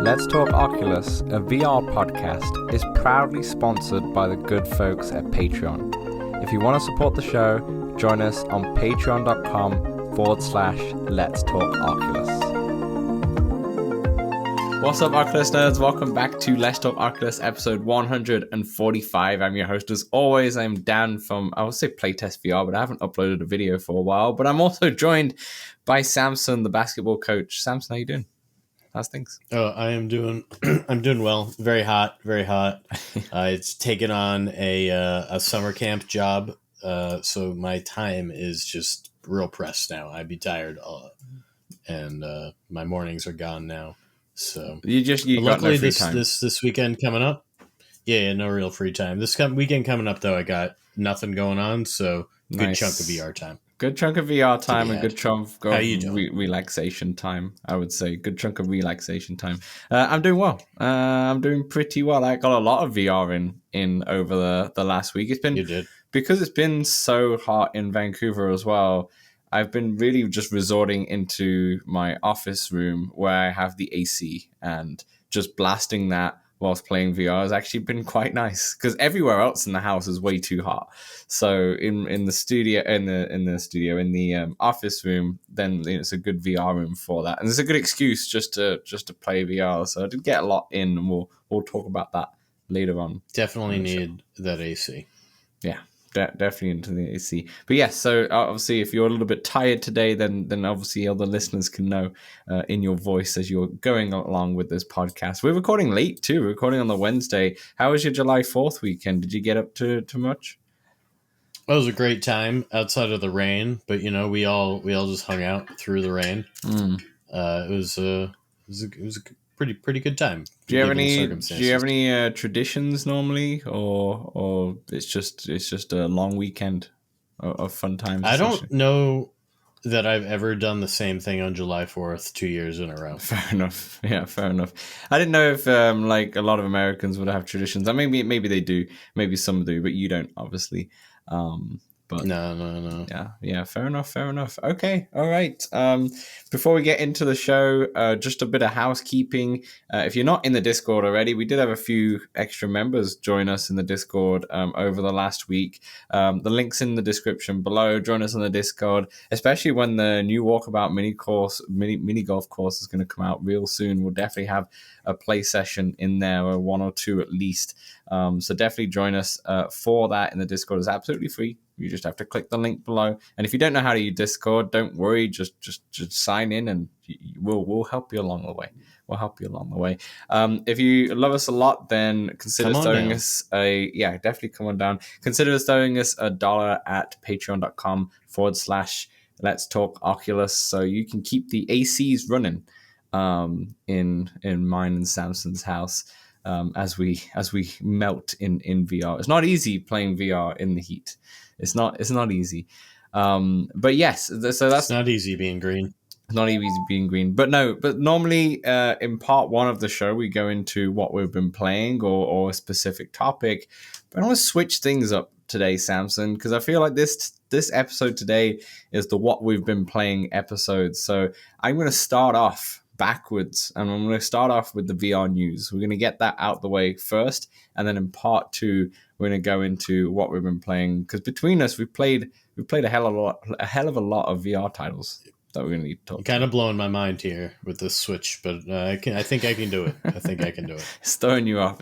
Let's Talk Oculus, a VR podcast, is proudly sponsored by the good folks at Patreon. If you want to support the show, join us on patreon.com/Let's Talk Oculus. What's up, Oculus nerds? Welcome back to Let's Talk Oculus episode 145. I'm your host as always. I'm Dan from, I would say Playtest VR, but I haven't uploaded a video for a while. But I'm also joined by Samson, the basketball coach. Samson, how you doing? How's things? Oh, I am doing. I'm doing well. Very hot. Very hot. It's taken on a summer camp job, so my time is just real pressed now. I'd be tired, and my mornings are gone now. So you got no free time. This weekend coming up. Yeah, no real free time. This weekend coming up though, I got nothing going on, so good chunk of VR time. Good chunk of VR time and good chunk of relaxation time, I would say. Good chunk of relaxation time. I'm doing well. I'm doing pretty well. I got a lot of VR in over the last week. Because it's been so hot in Vancouver as well. I've been really just resorting into my office room where I have the AC and just blasting that whilst playing VR has actually been quite nice because everywhere else in the house is way too hot. So in the office room, then it's a good VR room for that, and it's a good excuse just to play VR. So I did get a lot in, and we'll talk about that later on. Definitely need that AC. Yeah. Definitely into the AC. But yes, so obviously if you're a little bit tired today, then obviously other listeners can know in your voice as you're going along with this podcast. We're recording late too. We're recording on the Wednesday. How was your July 4th weekend? Did you get up to much? It was a great time outside of the rain, but we all just hung out through the rain. It was a pretty good time. Do you have any traditions normally, or it's just a long weekend of fun times? I don't know that I've ever done the same thing on July 4th 2 years in a row. Fair enough. Yeah, fair enough. I didn't know if like a lot of Americans would have traditions. Maybe they do. Maybe some do, but you don't, obviously. But no. Yeah. Fair enough. Okay. All right. Before we get into the show, just a bit of housekeeping. If you're not in the Discord already, we did have a few extra members join us in the Discord over the last week. The link's in the description below. Join us on the Discord, especially when the new Walkabout mini golf course is going to come out real soon. We'll definitely have a play session in there, or one or two at least. So definitely join us for that in the Discord. It's absolutely free. You just have to click the link below. And if you don't know how to use Discord, don't worry. Just sign in, and we'll help you along the way. If you love us a lot, then consider throwing us definitely come on down. Consider throwing us $1 at patreon.com/Let's Talk Oculus, so you can keep the ACs running in mine and Samson's house as we melt in VR. It's not easy playing VR in the heat. It's not easy. But yes, so that's it's not easy being green. Not easy being green. But normally in part one of the show, we go into what we've been playing or a specific topic. But I want to switch things up today, Samson, because I feel like this episode today is the what we've been playing episode. So I'm going to start off backwards, and I'm going to start off with the VR news. We're going to get that out the way first, and then in part two, we're going to go into what we've been playing, because between us, we've played a hell of a lot of VR titles that we're going to need to talk about. Kind of blowing my mind here with this Switch, but I think I can do it. It's throwing you off.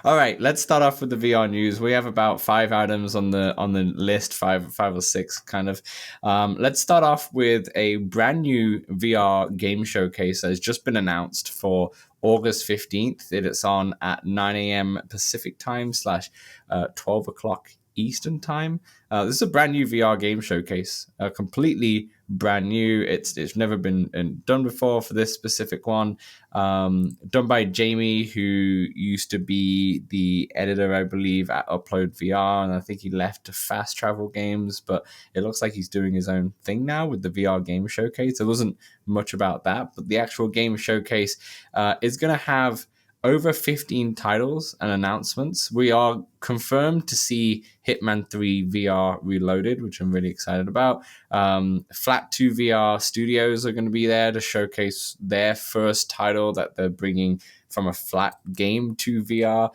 All right, let's start off with the VR news. We have about 5 items on the list, five or six kind of. Let's start off with a brand new VR game showcase that has just been announced for August 15th. It's on at 9 a.m. Pacific time / 12 o'clock Eastern time. This is a brand new VR game showcase, completely brand new. It's never been done before for this specific one. Done by Jamie, who used to be the editor, I believe, at Upload VR, and I think he left to Fast Travel Games, but it looks like he's doing his own thing now with the VR game showcase. There wasn't much about that, but the actual game showcase is going to have over 15 titles and announcements. We are confirmed to see Hitman 3 VR Reloaded, which I'm really excited about. Flat 2 VR Studios are going to be there to showcase their first title that they're bringing from a flat game to VR.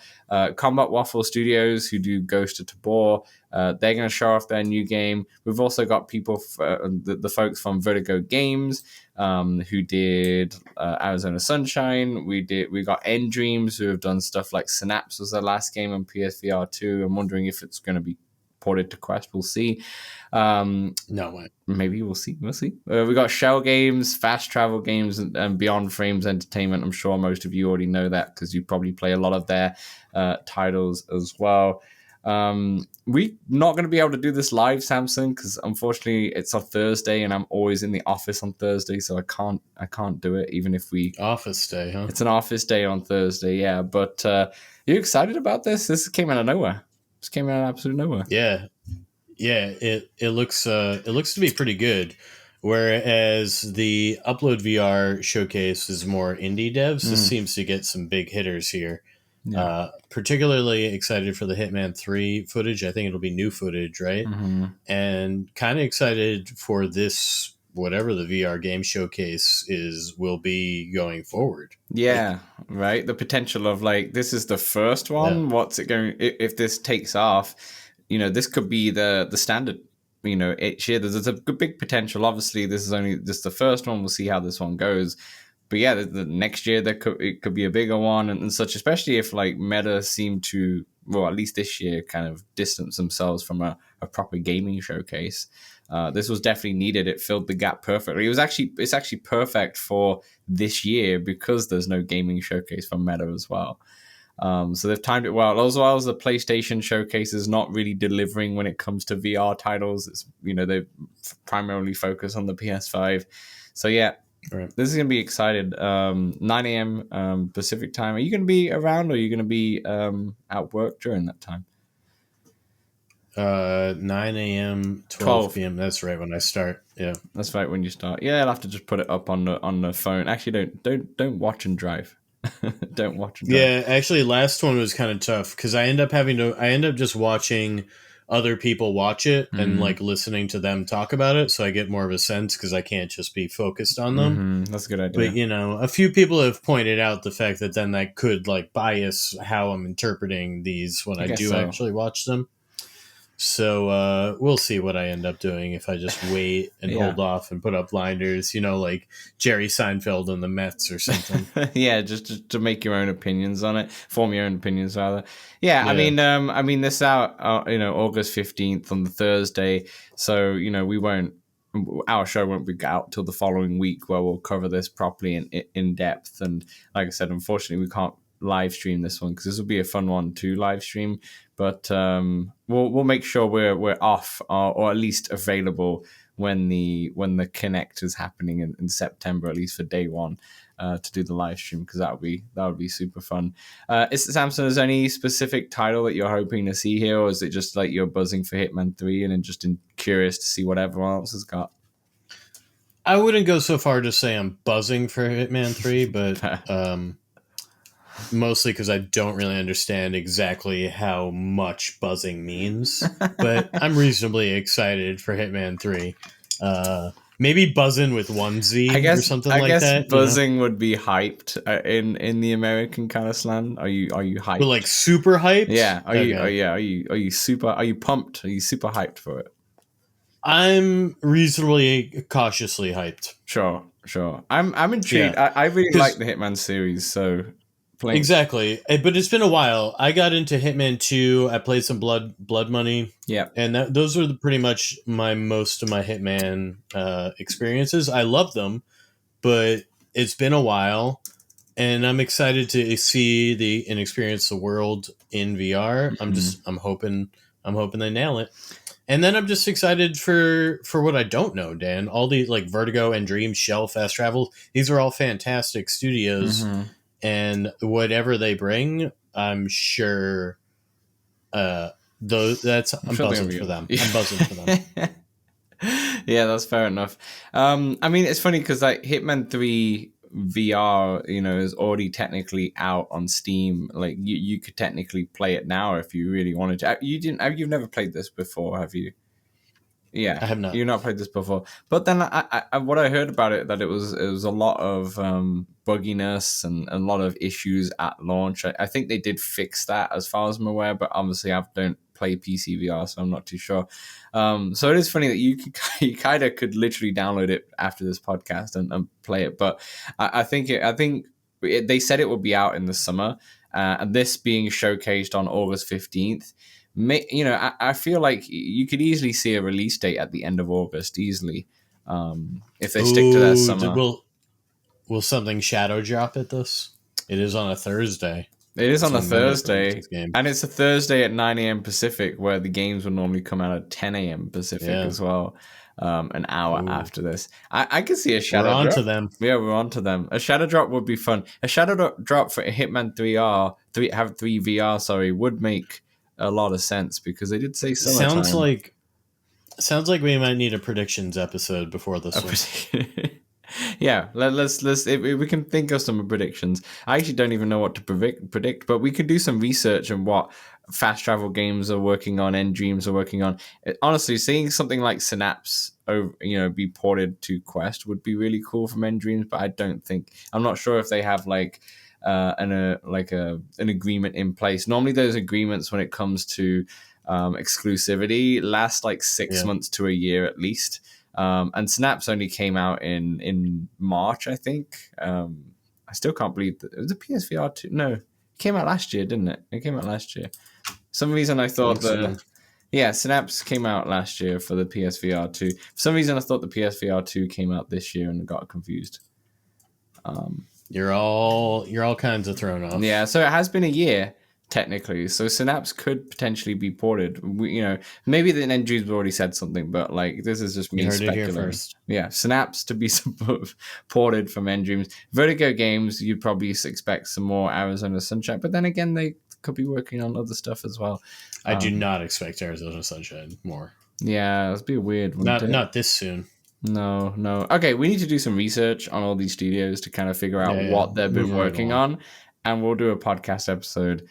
Combat Waffle Studios, who do Ghost of Tabor, they're going to show off their new game. We've also got people, the folks from Vertigo Games, who did Arizona Sunshine. We got End Dreams, who have done stuff like Synapse was their last game on PSVR 2. I'm wondering if it's going to be ported to Quest. We'll see. No way. Maybe we'll see. We got Shell Games, Fast Travel Games, and Beyond Frames Entertainment. I'm sure most of you already know that because you probably play a lot of their titles as well. We're not going to be able to do this live, Samson, because unfortunately it's on Thursday and I'm always in the office on Thursday, so I can't do it even if we office day, huh? It's an office day on Thursday, yeah. But you excited about this? This came out of nowhere. This came out of absolute nowhere. Yeah. It looks to be pretty good. Whereas the Upload VR showcase is more indie devs, this seems to get some big hitters here. Yeah. Particularly excited for the Hitman 3 footage. I think it'll be new footage, right? Mm-hmm. And kind of excited for this, whatever the VR game showcase will be going forward. Yeah, right. The potential of this is the first one. Yeah. What's it going? If this takes off, this could be the standard. Each year there's a big potential. Obviously, this is only just the first one. We'll see how this one goes. But yeah, the next year it could be a bigger one and such, especially if Meta seem to, well, at least this year, kind of distance themselves from a proper gaming showcase. This was definitely needed. It filled the gap perfectly. It's actually perfect for this year because there's no gaming showcase from Meta as well. So they've timed it well, as well as the PlayStation showcase is not really delivering when it comes to VR titles. It's they primarily focus on the PS5. So yeah. Right. This is going to be excited. 9 a.m. Pacific time. Are you going to be around or are you going to be at work during that time? 9 a.m., 12 p.m. That's right when I start. Yeah. That's right when you start. Yeah, I'll have to just put it up on the phone. Actually, don't watch and drive. Don't watch and drive. Yeah, actually, last one was kind of tough because I end up just watching other people watch it and listening to them talk about it, so I get more of a sense because I can't just be focused on them. That's a good idea. But a few people have pointed out the fact that then that could bias how I'm interpreting these when I do actually watch them. So we'll see what I end up doing if I just wait and hold off and put up blinders, like Jerry Seinfeld and the Mets or something. Yeah, just to make your own opinions on it, form your own opinions rather. Yeah. I mean, this out, August 15th on the Thursday. So our show won't be out till the following week where we'll cover this properly in depth. And like I said, unfortunately, we can't live stream this one because this will be a fun one to live stream. But we'll make sure we're off or at least available when the Connect is happening in September, at least for day one, to do the live stream because that would be super fun. Samson, is there any specific title that you're hoping to see here, or is it just you're buzzing for Hitman 3 and then just curious to see what everyone else has got? I wouldn't go so far to say I'm buzzing for Hitman 3, but mostly because I don't really understand exactly how much buzzing means. But I'm reasonably excited for Hitman 3. Maybe buzzing with one Z or something like that. I guess buzzing would be hyped in the American kind of slang. Are you hyped? But super hyped? Yeah. Are you super? Are you pumped? Are you super hyped for it? I'm reasonably cautiously hyped. Sure. I'm intrigued. Yeah. I really like the Hitman series, so. Exactly, but it's been a while. I got into Hitman 2. I played some Blood Money. Yeah, and those are pretty much most of my Hitman experiences. I love them, but it's been a while, and I'm excited to see and experience the world in VR. Mm-hmm. I'm hoping they nail it. And then I'm just excited for what I don't know, Dan. All these Vertigo and Dream, Shell, Fast Travel. These are all fantastic studios. Mm-hmm. And whatever they bring, I'm sure. I'm buzzing for them. I'm buzzing for them. Yeah, that's fair enough. I mean, it's funny because Hitman 3 VR, is already technically out on Steam. Like you could technically play it now if you really wanted to. You've never played this before, have you? Yeah, I have not. you've not played this before. But then what I heard about it, that it was a lot of bugginess and a lot of issues at launch. I think they did fix that as far as I'm aware, but obviously I don't play PC VR, so I'm not too sure. So it is funny that you kind of could literally download it after this podcast and play it. But I think they said it would be out in the summer, and this being showcased on August 15th. I feel like you could easily see a release date at the end of August easily, if they stick to their summer. Will something shadow drop at this? It is on a Thursday. It is on a Thursday, and it's a Thursday at 9 a.m. Pacific, where the games would normally come out at 10 a.m. Pacific as well, an hour after this. I could see a shadow drop. We're on to them. Yeah, we're on to them. A shadow drop would be fun. A shadow drop for a Hitman 3 VR, sorry, would make a lot of sense, because they did say summertime. Sounds like we might need a predictions episode before this one. Yeah, let's we can think of some predictions. I actually don't even know what to predict, but we could do some research on what fast travel games are working on, End Dreams are working on. Honestly, seeing something like Synapse be ported to Quest would be really cool from End Dreams, but I'm not sure if they have an agreement in place. Normally those agreements, when it comes to exclusivity, last like 6 months to a year at least. And Synapse only came out in March, I think. I still can't believe that it was a PSVR 2. No, it came out last year, didn't it? It came out last year. For some reason I thought Synapse came out last year for the PSVR 2. For some reason I thought the PSVR 2 came out this year and got confused. You're all kinds of thrown off. Yeah, so it has been a year technically, so Synapse could potentially be ported. Maybe the End Dreams already said something, but this is just me speculating. Yeah, Synapse to be ported from End Dreams. Vertigo Games, you'd probably expect some more Arizona Sunshine, but then again, they could be working on other stuff as well. I do not expect Arizona Sunshine more. Yeah, it'd be weird. Not this soon. No. Okay, we need to do some research on all these studios to kind of figure out what they've been working on, and we'll do a podcast episode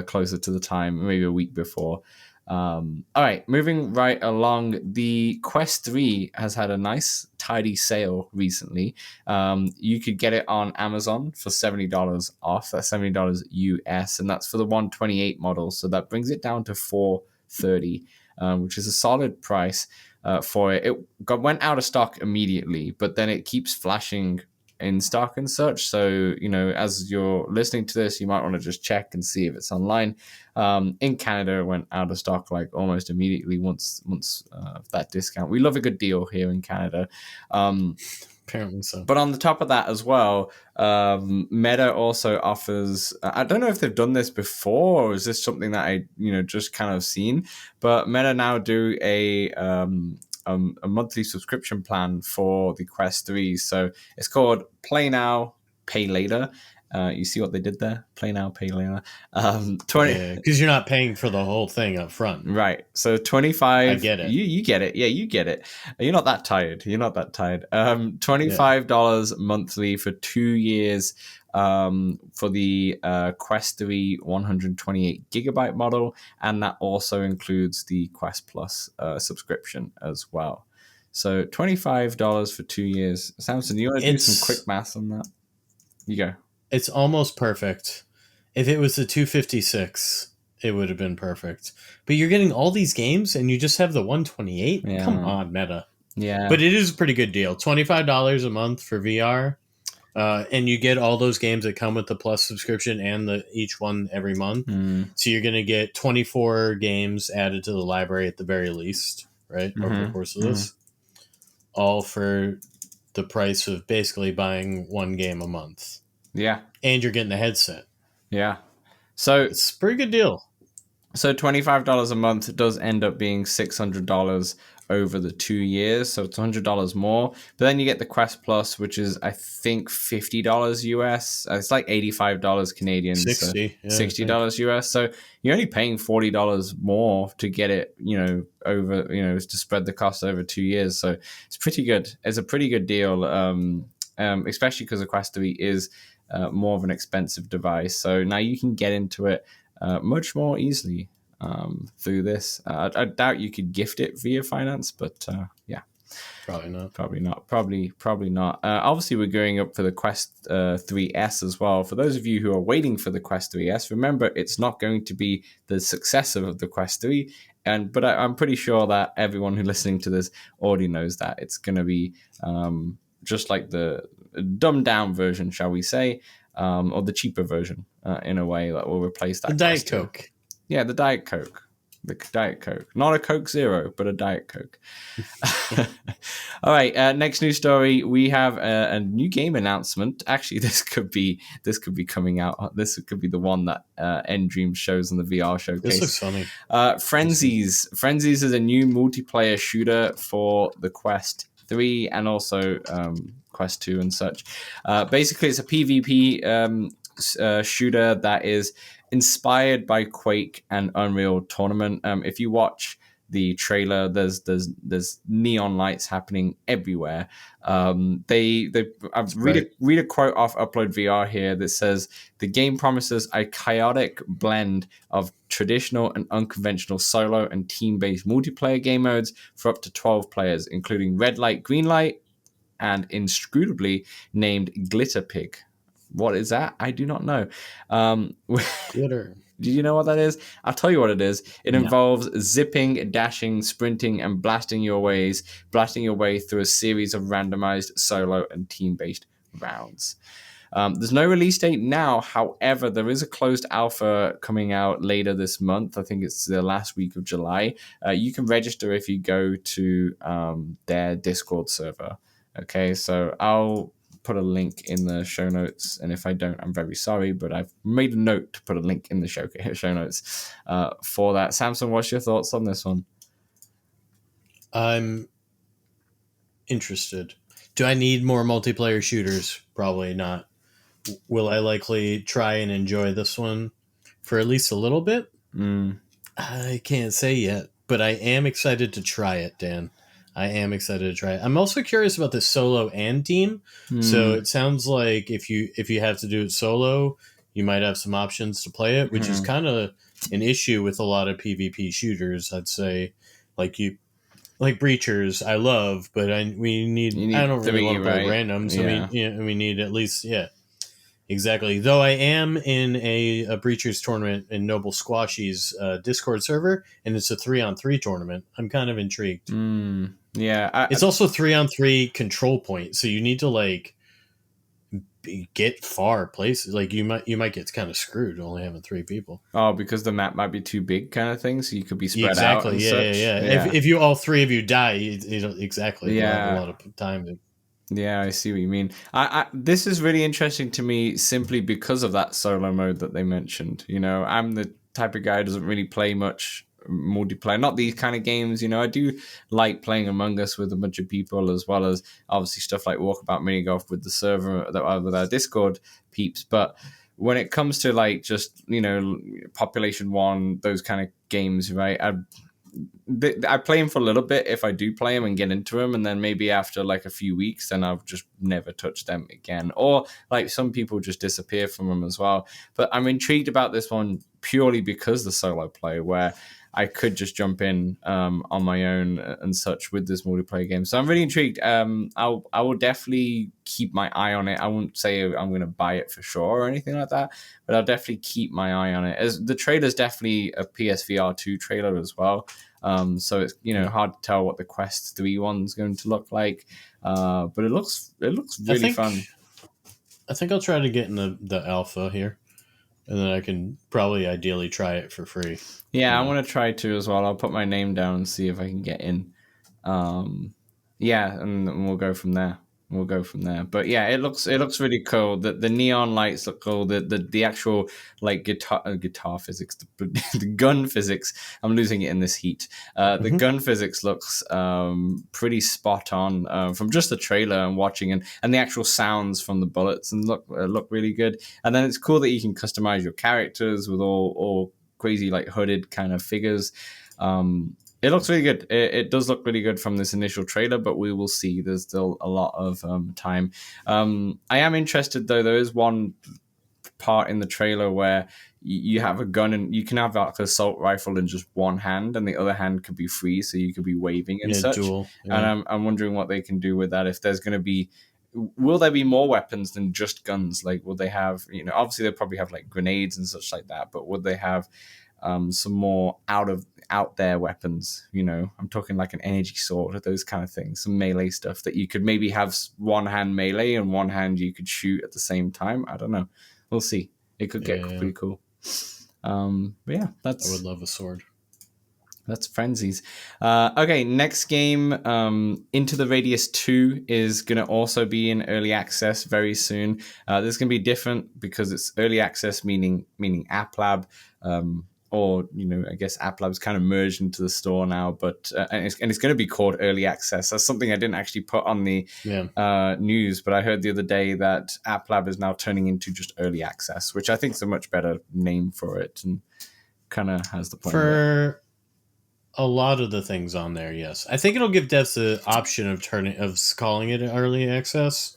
closer to the time, maybe a week before. All right, moving right along, the Quest 3 has had a nice, tidy sale recently. You could get it on Amazon for $70 off. That's $70 US, and that's for the 128 model, so that brings it down to $430, which is a solid price. For it. It went out of stock immediately, but then it keeps flashing in stock and such. So, as you're listening to this, you might want to just check and see if it's online. In Canada, it went out of stock like almost immediately once that discount. We love a good deal here in Canada. Apparently so. But on the top of that as well, Meta also offers, I don't know if they've done this before, or is this something that I just kind of seen, but Meta now do a monthly subscription plan for the Quest 3. So it's called Play Now, Pay Later. You see what they did there? Play now, pay later. 20 because you're not paying for the whole thing up front, right? So 25. I get it. You get it. Yeah, you get it. You're not that tired. $25 monthly for 2 years. For the Quest 3 128 gigabyte model, and that also includes the Quest Plus subscription as well. So $25 for 2 years. Samson, you want to do some quick math on that? You go. It's almost perfect. If it was the 256, it would have been perfect. But you're getting all these games and you just have the 128? Yeah. Come on, Meta. Yeah. But it is a pretty good deal. $25 a month for VR. And you get all those games that come with the Plus subscription and each one every month. So you're going to get 24 games added to the library at the very least, right? Over the course of this. All for the price of basically buying one game a month. Yeah. And you're getting the headset. Yeah. So it's a pretty good deal. So $25 a month does end up being $600 over the 2 years. So it's $100 more. But then you get the Quest Plus, which is, I think, $50 US. It's like $85 Canadian. 60. So $60 US. So you're only paying $40 more to get it, over, to spread the cost over 2 years. So it's pretty good. It's a pretty good deal. especially because the Quest 3 is more of an expensive device. So now you can get into it much more easily through this. I doubt you could gift it via finance, but yeah. Probably not. Probably not. Obviously, we're going up for the Quest 3S as well. For those of you who are waiting for the Quest 3S, remember it's not going to be the successor of the Quest 3. But I'm pretty sure that everyone who's listening to this already knows that it's going to be just like the dumbed down version, shall we say, or the cheaper version in a way that will replace that. The Diet Coke. Yeah, the Diet Coke. The Diet Coke. Not a Coke Zero, but a Diet Coke. All right, next news story. We have a new game announcement. Actually, this could be coming out. This could be the one that End Dream shows on the VR showcase. This looks funny. Frenzies. Frenzies is a new multiplayer shooter for the Quest 3 and also Quest 2 and such. Basically, it's a PvP shooter that is inspired by Quake and Unreal Tournament. If you watch the trailer, there's neon lights happening everywhere. Read a quote off Upload VR here that says the game promises a chaotic blend of traditional and unconventional solo and team-based multiplayer game modes for up to 12 players, including red light, green light, and inscrutably named Glitter Pig. What is that? I do not know. Glitter. Do you know what that is? I'll tell you what it is. It involves zipping, dashing, sprinting, and blasting your way through a series of randomized solo and team-based rounds. There's no release date now. However, there is a closed alpha coming out later this month. I think it's the last week of July. You can register if you go to their Discord server. Okay, so I'll put a link in the show notes, and if I don't, I'm very sorry, but I've made a note to put a link in the show notes for that. Samson, what's your thoughts on this one? I'm interested. Do I need more multiplayer shooters? Probably not. Will I likely try and enjoy this one for at least a little bit? I can't say yet, but I am excited to try it, Dan. I am excited to try it. I'm also curious about the solo and team. So it sounds like if you have to do it solo, you might have some options to play it, which is kind of an issue with a lot of PvP shooters. I'd say, like Breachers, I love, but we need I don't really want to play randoms. Yeah. We need at least exactly. Though I am in a Breachers tournament in Noble Squashy's Discord server, and it's a 3-on-3 tournament. I'm kind of intrigued. Yeah, it's also 3-on-3 control point, so you need to get far places. Like you might get kind of screwed only having 3 people. Oh, because the map might be too big, kind of thing. So you could be spread out. And yeah. If you all 3 of you die, exactly. Yeah, you'll have a lot of time. Yeah, I see what you mean. This is really interesting to me simply because of that solo mode that they mentioned. You know, I'm the type of guy who doesn't really play much multiplayer, not these kind of games. You know, I do like playing Among Us with a bunch of people, as well as obviously stuff like Walkabout Mini Golf with the server with our Discord peeps. But when it comes to just Population 1, those kind of games, right? I play them for a little bit if I do play them and get into them, and then maybe after a few weeks, then I'll just never touch them again. Or some people just disappear from them as well. But I'm intrigued about this one purely because the solo play, where I could just jump in on my own and such with this multiplayer game. So I'm really intrigued. I will definitely keep my eye on it. I won't say I'm going to buy it for sure or anything like that, but I'll definitely keep my eye on it. As the trailer's definitely a PSVR 2 trailer as well. So it's hard to tell what the Quest 3 one's going to look like. But it looks really fun. I think I'll try to get in the alpha here. And then I can probably ideally try it for free. Yeah, I want to try to as well. I'll put my name down and see if I can get in. Yeah, and we'll go from there. But yeah, it looks really cool. The neon lights look cool. The actual guitar physics, the gun physics. I'm losing it in this heat. The gun physics looks pretty spot on from just the trailer and watching, and the actual sounds from the bullets and look really good. And then it's cool that you can customize your characters with all crazy hooded kind of figures. It looks really good. It does look really good from this initial trailer, but we will see. There's still a lot of time. I am interested, though. There is one part in the trailer where you have a gun and you can have like an assault rifle in just one hand, and the other hand could be free, so you could be waving and Yeah, such. dual. And Yeah. I'm wondering what they can do with that. If there's going to be, will there be more weapons than just guns? Like, will they have, obviously they'll probably have like grenades and such like that, but would they have some more out there weapons? I'm talking like an energy sword or those kind of things, some melee stuff that you could maybe have one hand melee and one hand you could shoot at the same time. I don't know. We'll see. It could get pretty cool. But yeah, I would love a sword. That's Frenzies. Okay, next game, Into the Radius 2 is going to also be in early access very soon. This is going to be different because it's early access, meaning App Lab, or I guess App Lab's kind of merged into the store now. But and it's going to be called early access. That's something I didn't actually put on the news, but I heard the other day that App Lab is now turning into just early access, which I think is a much better name for it and kind of has the point for a lot of the things on there. Yes, I think it'll give devs the option of calling it early access,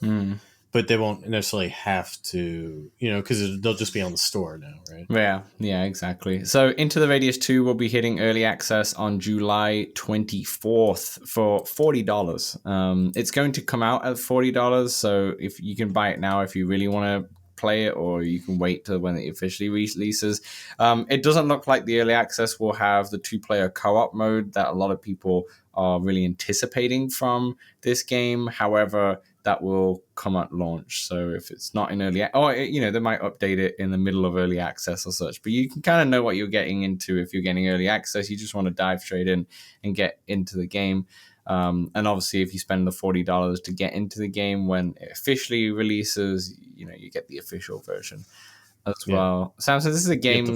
but they won't necessarily have to, because they'll just be on the store now, right? Yeah, exactly. So Into the Radius 2 will be hitting early access on July 24th for $40. It's going to come out at $40, so if you can buy it now if you really want to play it, or you can wait till when it officially releases. It doesn't look like the early access will have the 2-player co-op mode that a lot of people are really anticipating from this game. However, that will come at launch. So if it's not in early, they might update it in the middle of early access or such. But you can kind of know what you're getting into if you're getting early access. You just want to dive straight in and get into the game. And obviously, if you spend the $40 to get into the game when it officially releases, you get the official version as well. Samson, this is a game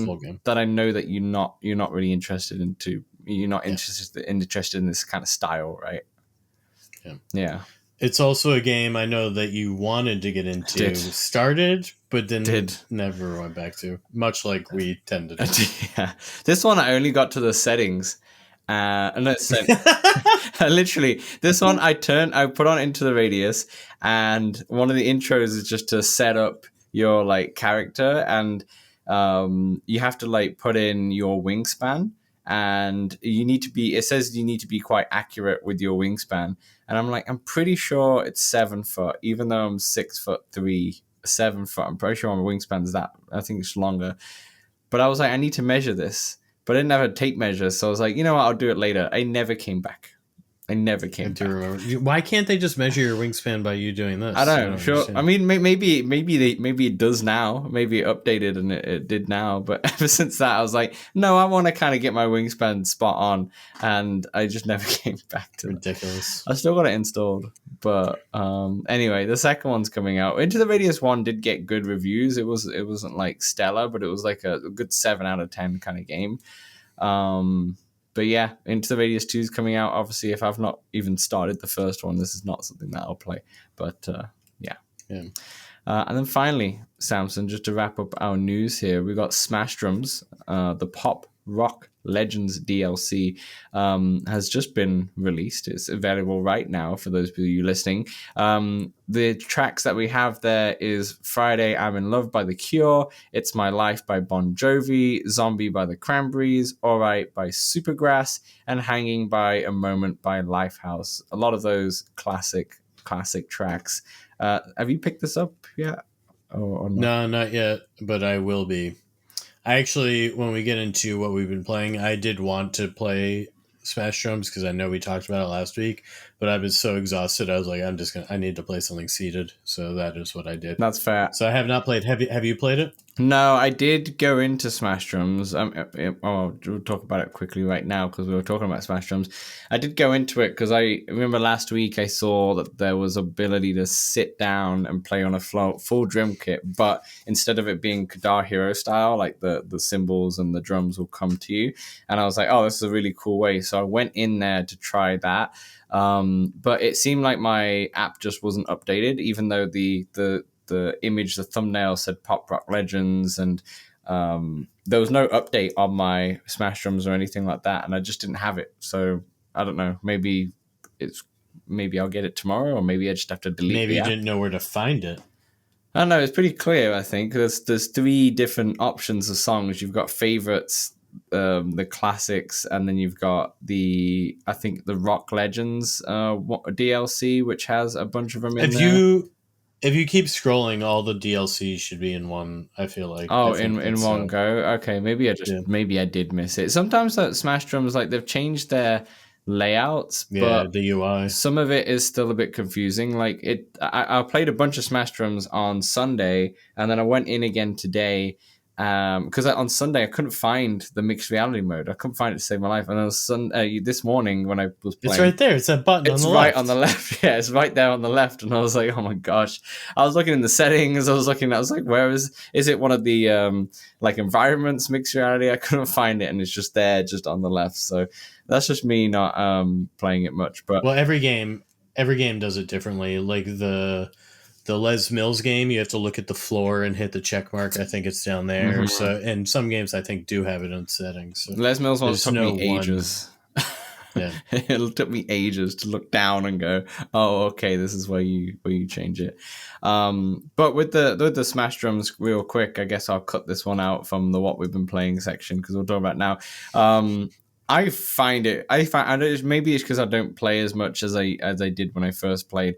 that I know that you're not really interested into. You're not interested in this kind of style, right? Yeah. It's also a game I know that you wanted to get into, started, but then never went back to, much like we tend to do. Yeah. This one I only got to the settings. Literally, this one I put on Into the Radius, and one of the intros is just to set up your like character, and you have to like put in your wingspan, and it says you need to be quite accurate with your wingspan, and I'm pretty sure it's 7 foot, even though I'm 6'3", 7 foot. I'm pretty sure my wingspan is that. I think it's longer, but I was like, I need to measure this. But I didn't have a tape measure, so I was like, you know what, I'll do it later. I never came back. Remember. Why can't they just measure your wingspan by you doing this? I don't know. Sure. I mean, maybe it does now. Maybe it updated and it did now. But ever since that, I was like, no, I want to kind of get my wingspan spot on, and I just never came back to ridiculous. I still got it installed, but anyway, the second one's coming out. Into the Radius 1 did get good reviews. It wasn't like stellar, but it was like a good 7 out of 10 kind of game. But yeah, Into the Radius 2 is coming out. Obviously, if I've not even started the first one, this is not something that I'll play. But yeah. And then finally, Samson, just to wrap up our news here, we got Smash Drums, the Pop Rock Legends DLC has just been released. It's available right now for those of you listening. The tracks that we have there is Friday I'm in Love by The Cure, It's My Life by Bon Jovi, Zombie by The Cranberries, Alright by Supergrass, and Hanging by A Moment by Lifehouse. A lot of those classic tracks. Have you picked this up yet? Or not? No, not yet, but I will be. I actually, when we get into what we've been playing, I did want to play Smash Drums because I know we talked about it last week, but I've been so exhausted. I was like, I need to play something seated. So that is what I did. That's fair. So I have not played. Have you played it? No, I did go into Smash Drums. We'll talk about it quickly right now because we were talking about Smash Drums. I did go into it because I remember last week I saw that there was ability to sit down and play on a full drum kit, but instead of it being Guitar Hero style, like the cymbals and the drums will come to you. And I was like, oh, this is a really cool way. So I went in there to try that. But it seemed like my app just wasn't updated, even though the image, the thumbnail said Pop Rock Legends, and there was no update on my Smash Drums or anything like that, and I just didn't have it. So I don't know. Maybe I'll get it tomorrow, or maybe I just have to delete Maybe the you app. didn't know where to find it. I don't know. It's pretty clear. I think there's 3 different options of songs. You've got favorites, the classics, and then you've got the Rock Legends DLC, which has a bunch of them in there. If you keep scrolling, all the DLC should be in one. I feel like. Oh, I think in one go. Okay, maybe maybe I did miss it. Sometimes that Smash Drums, like, they've changed their layouts, but the UI. some of it is still a bit confusing. Like I played a bunch of Smash Drums on Sunday, and then I went in again today. Because on Sunday I couldn't find the mixed reality mode. I couldn't find it to save my life. And it was this morning when I was playing. It's right there. It's that button on the left. It's right on the left. Yeah, it's right there on the left. And I was like, oh my gosh. I was looking in the settings. I was like, where is it one of the like environments, mixed reality? I couldn't find it, and it's just there, just on the left. So that's just me not playing it much. But well, every game does it differently. Like the Les Mills game, you have to look at the floor and hit the check mark. I think it's down there. Mm-hmm. So, and some games I think do have it in settings. So Les Mills one took me ages. Yeah. It took me ages to look down and go, oh, okay, this is where you change it. But with the Smash Drums, real quick, I guess I'll cut this one out from the what we've been playing section, because we'll talk about now. I find maybe it's because I don't play as much as I did when I first played.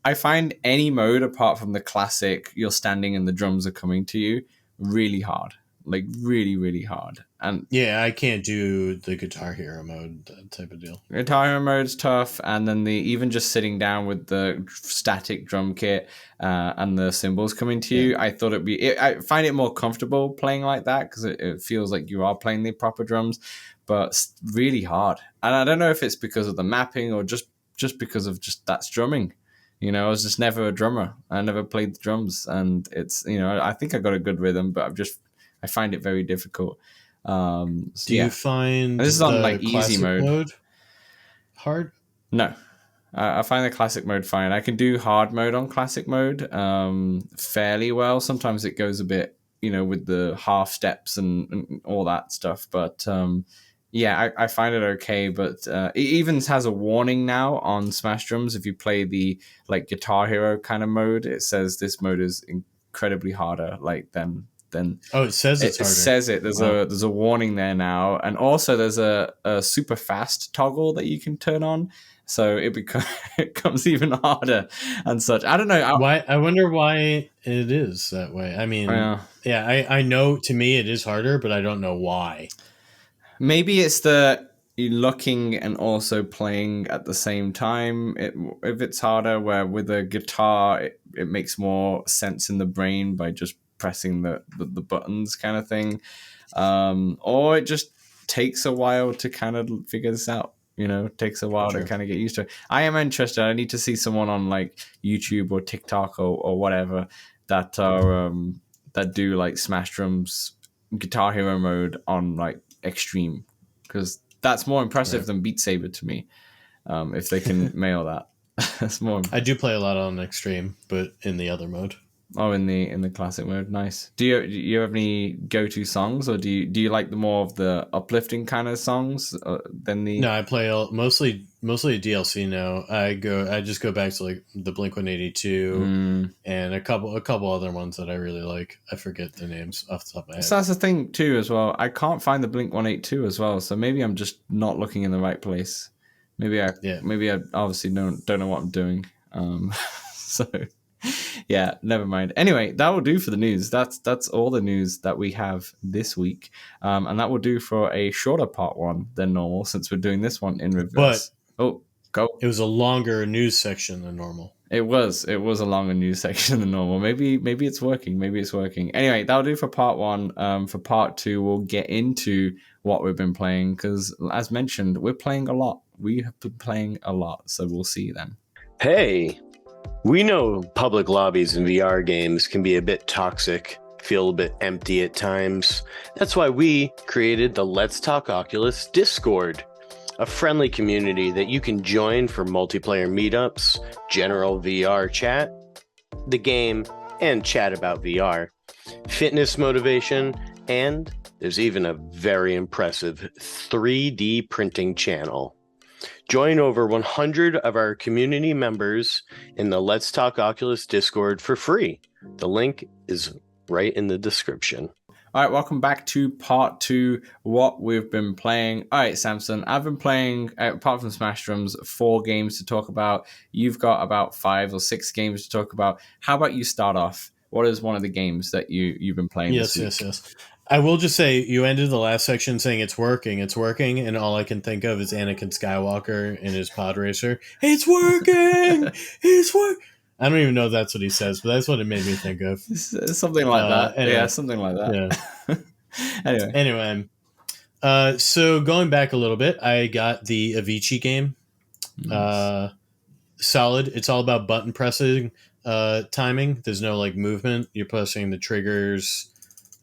I find any mode apart from the classic, you're standing and the drums are coming to you, really hard. Like really, really hard. And yeah, I can't do the Guitar Hero mode, that type of deal. Guitar Hero mode's tough, and then even just sitting down with the static drum kit and the cymbals coming to you, I thought I find it more comfortable playing like that, because it feels like you are playing the proper drums, but it's really hard. And I don't know if it's because of the mapping or just because of just that strumming. You know, I was just never a drummer. I never played the drums, and it's, I think I got a good rhythm, but I find it very difficult. Do you find this is on like easy mode hard? No, I find the classic mode fine. I can do hard mode on classic mode fairly well. Sometimes it goes a bit, with the half steps and all that stuff, but yeah, I find it okay, but it even has a warning now on Smash Drums. If you play the like Guitar Hero kind of mode, it says this mode is incredibly harder than. Oh, it says it's harder. It says it. There's a warning there now, and also there's a super fast toggle that you can turn on, so it becomes even harder and such. I don't know why. I wonder why it is that way. I mean, I know to me it is harder, but I don't know why. Maybe it's the looking and also playing at the same time. If it's harder, where with a guitar it makes more sense in the brain by just pressing the buttons kind of thing, or it just takes a while to kind of figure this out. It takes a while to kind of get used to it. I am interested. I need to see someone on like YouTube or TikTok or whatever that are that do like Smash Drums Guitar Hero mode on like extreme, because that's more impressive than Beat Saber to me. If they can mail that, that's more. I do play a lot on extreme, but in the other mode. Oh, in the classic mode, nice. Do you have any go-to songs, or do you like the more of the uplifting kind of songs than the? No, I play mostly DLC now. I just go back to like the Blink-182 and a couple other ones that I really like. I forget the names off the top of my head. So that's the thing too, as well. I can't find the Blink-182 as well, so maybe I'm just not looking in the right place. Maybe I obviously don't know what I'm doing. So. Yeah, never mind. Anyway, that will do for the news. That's all the news that we have this week, and that will do for a shorter part one than normal, since we're doing this one in reverse. But go. It was a longer news section than normal. It was a longer news section than normal. Maybe it's working. Anyway, that'll do for part one. For part two, we'll get into what we've been playing, because as mentioned, we're playing a lot. We have been playing a lot, so we'll see you then. Hey. We know public lobbies in VR games can be a bit toxic, feel a bit empty at times. That's why we created the Let's Talk Oculus Discord, a friendly community that you can join for multiplayer meetups, general VR chat, the game, and chat about VR, fitness motivation, And there's even a very impressive 3D printing channel. Join over 100 of our community members in the Let's Talk Oculus Discord for free. The link is right in the description. All right, welcome back to part 2, what we've been playing. All right, Samson, I've been playing, apart from Smash Drums, 4 games to talk about. You've got about 5 or 6 games to talk about. How about you start off? What is one of the games that you've been playing this week? Yes. I will just say, you ended the last section saying it's working, and all I can think of is Anakin Skywalker in his pod racer. It's working! It's working! I don't even know if that's what he says, but that's what it made me think of. Something like that. Anyway. Yeah, something like that. Yeah. Anyway. So going back a little bit, I got the Avicii game. Nice. Solid. It's all about button pressing timing. There's no like movement. You're pressing the triggers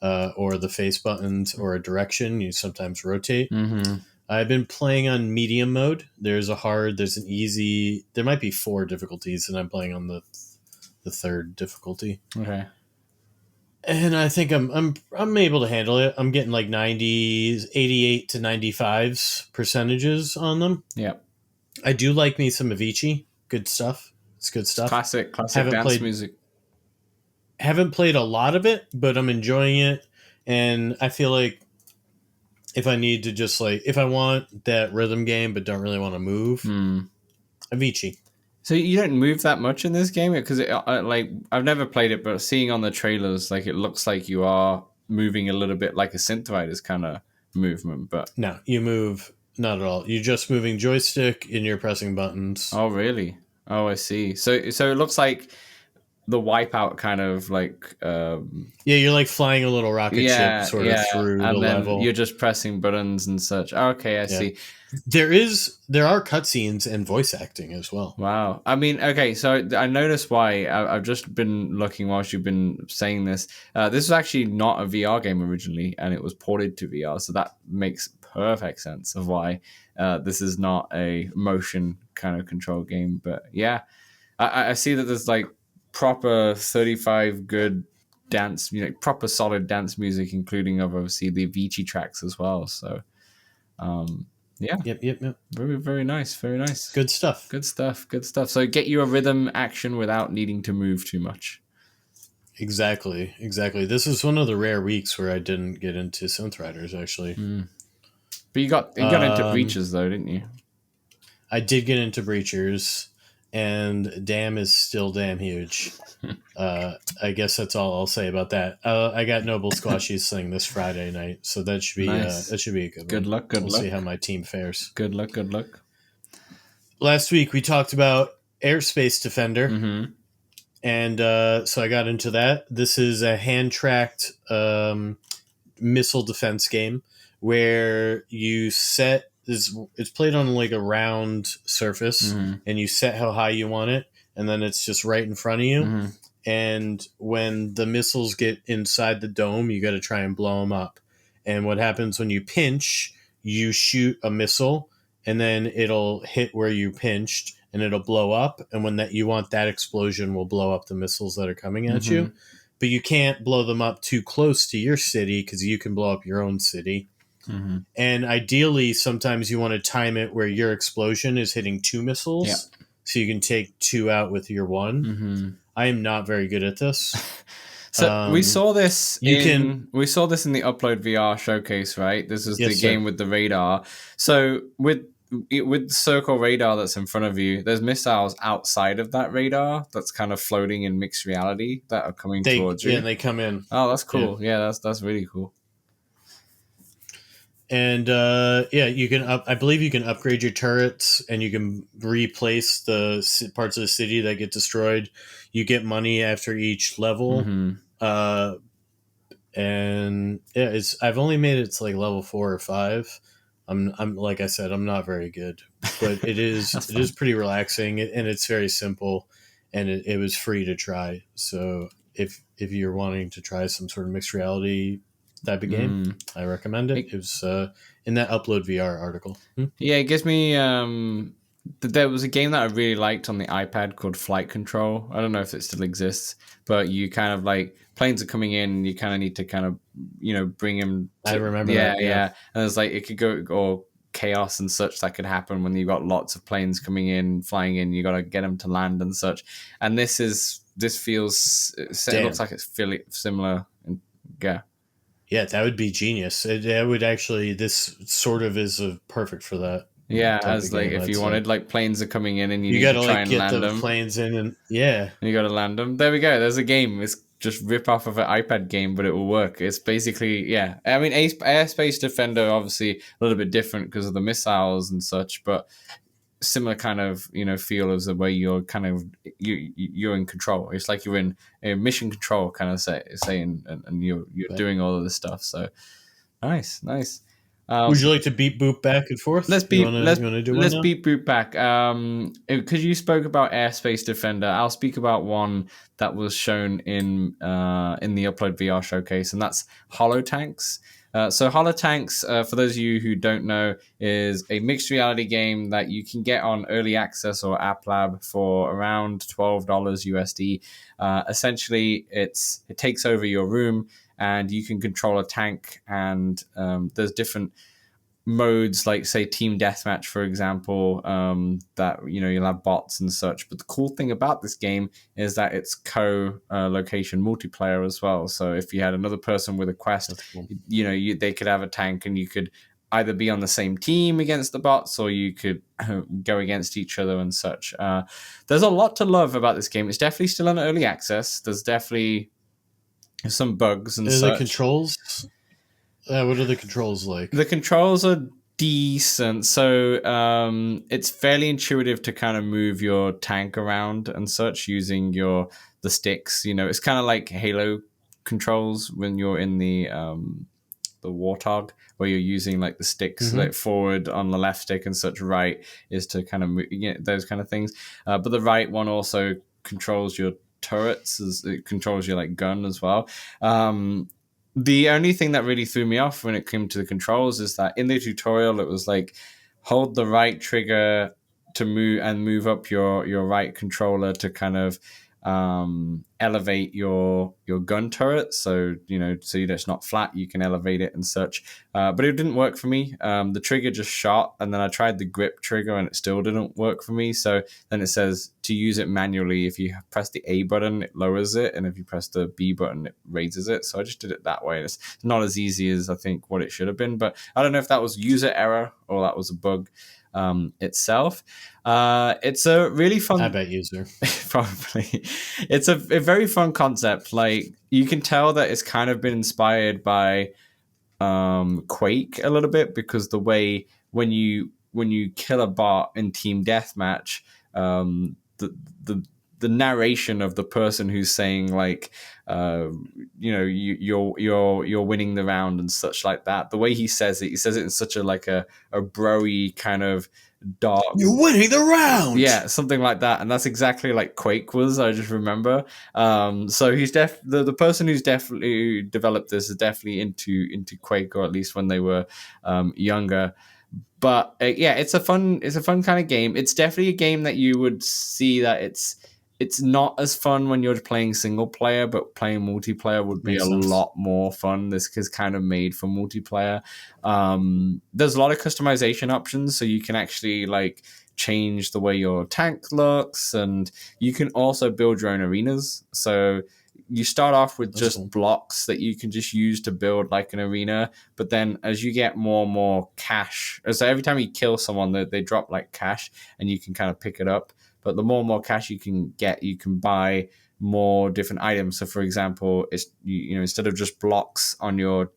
or the face buttons or a direction. You sometimes rotate. Mm-hmm. I've been playing on medium mode. There's a hard, there's an easy. There might be 4 difficulties, and I'm playing on the 3rd difficulty. Okay. And I think I'm able to handle it. I'm getting like 90s, 88 to 95s percentages on them. Yeah. I do like me some Avicii. Good stuff. It's good stuff. Classic dance music. Haven't played a lot of it, but I'm enjoying it. And I feel like if I need to just like, if I want that rhythm game but don't really want to move, Avicii. So you don't move that much in this game? Because like I've never played it, but seeing on the trailers, like it looks like you are moving a little bit like a synth rider's kind of movement. But no, you move not at all. You're just moving joystick and you're pressing buttons. Oh, really? Oh, I see. So it looks like the Wipeout kind of like yeah, you're like flying a little rocket ship sort of through and the then level. You're just pressing buttons and such. Okay, I see. There are cutscenes and voice acting as well. Wow. I mean, okay, so I noticed why. I've just been looking whilst you've been saying this. This was actually not a VR game originally, and it was ported to VR, so that makes perfect sense of why this is not a motion kind of control game. But yeah, I see that there's like proper 35 good dance, proper solid dance music, including obviously the Avicii tracks as well. So, yeah. Yep. Very, very nice. Very nice. Good stuff. So get you a rhythm action without needing to move too much. Exactly. This is one of the rare weeks where I didn't get into synth riders, actually. But you got into Breachers though, didn't you? I did get into Breachers, and damn is still damn huge. I guess that's all I'll say about that. I got Noble Squashy's thing this Friday night, so that should be nice. That should be a good one. Good luck. We'll see how my team fares. Good luck. Last week we talked about Airspace Defender, and so I got into that. This is a hand-tracked missile defense game where you set. It's played on like a round surface, and you set how high you want it, and then it's just right in front of you. And when the missiles get inside the dome, you got to try and blow them up. And what happens when you pinch, you shoot a missile, and then it'll hit where you pinched, and it'll blow up. And when you want that explosion will blow up the missiles that are coming at you. But you can't blow them up too close to your city because you can blow up your own city. And ideally, sometimes you want to time it where your explosion is hitting 2 missiles, so you can take 2 out with your 1. I am not very good at this. So we saw this. We saw this in the Upload VR showcase, right? This is the game with the radar. So with circle radar that's in front of you, there's missiles outside of that radar that's kind of floating in mixed reality that are coming towards you. Yeah, they come in. Oh, that's cool. Yeah, that's really cool. And you can I believe you can upgrade your turrets, and you can replace the parts of the city that get destroyed. You get money after each level. And yeah, I've only made it to like level 4 or 5. I'm like I said, I'm not very good, but it is it is pretty relaxing, and it's very simple, and it was free to try. So if you're wanting to try some sort of mixed reality type of game, I recommend it. It was in that Upload VR article. Yeah, it gives me There was a game that I really liked on the iPad called Flight Control. I don't know if it still exists, but you kind of like planes are coming in, and you kind of need to kind of bring them. I remember Yeah, that. yeah. And it's like it could go or chaos and such that could happen when you've got lots of planes coming in, flying in. You got to get them to land and such. And this feels. It looks like it's fairly similar. Yeah. Yeah, that would be genius. It would actually. This sort of is perfect for that. Yeah, type as of like game, if I'd you say. wanted, like planes are coming in and you You need got to to try like and get land the them. planes in, and yeah, You got to land them. There we go. There's a game. It's just rip off of an iPad game, but it will work. It's basically, yeah. I mean, Airspace Defender obviously a little bit different because of the missiles and such, but similar kind of feel as the way you're kind of you're in control. It's like you're in a mission control kind of saying, and you're Right. doing all of this stuff. So nice. Would you like to beep boop back and forth? Let's You beep. wanna do one Let's now? beep boop back. Because you spoke about Airspace Defender, I'll speak about one that was shown in the Upload VR showcase, and that's Holotanks. So Holotanks, for those of you who don't know, is a mixed reality game that you can get on early access or App Lab for around $12 USD. Essentially, it takes over your room, and you can control a tank, and there's different modes like say team deathmatch, for example, that you'll have bots and such. But the cool thing about this game is that it's co-location multiplayer as well. So if you had another person with a quest, Cool. They could have a tank, and you could either be on the same team against the bots, or you could go against each other and such. There's a lot to love about this game. It's definitely still in early access. There's definitely some bugs and such. The controls. What are the controls like? The controls are decent. So it's fairly intuitive to kind of move your tank around and such using the sticks. It's kind of like Halo controls when you're in the Warthog, where you're using like the sticks, like forward on the left stick and such. Right is to kind of move, those kind of things. But the right one also controls your turrets, as it controls your like gun as well. The only thing that really threw me off when it came to the controls is that in the tutorial it was like hold the right trigger to move up your right controller to kind of elevate your gun turret, so so it's not flat, you can elevate it and such, but it didn't work for me. The trigger just shot, and then I tried the grip trigger and it still didn't work for me. So then it says to use it manually, if you press the A button it lowers it, and if you press the B button it raises it. So I just did it that way. It's not as easy as I think what it should have been, but I don't know if that was user error or that was a bug itself. It's a really fun, I bet user. probably. It's a very fun concept. Like you can tell that it's kind of been inspired by Quake a little bit, because the way when you kill a bot in team deathmatch, the narration of the person who's saying like you're winning the round and such like that, the way he says it in such a bro-y kind of dark, you're winning the round, yeah, something like that. And that's exactly like Quake was, I just remember. So he's the person who's definitely developed this is definitely into Quake, or at least when they were younger. But yeah, it's a fun kind of game. It's definitely a game that you would see that it's not as fun when you're playing single player, but playing multiplayer would be Makes a sense. lot more fun. This is kind of made for multiplayer. There's a lot of customization options, so you can actually like change the way your tank looks, and you can also build your own arenas. So you start off with just cool. blocks that you can just use to build like an arena, but then as you get more and more cash, so every time you kill someone, they drop like cash, and you can kind of pick it up. But the more and more cash you can get, you can buy more different items. So, for example, it's instead of just blocks on your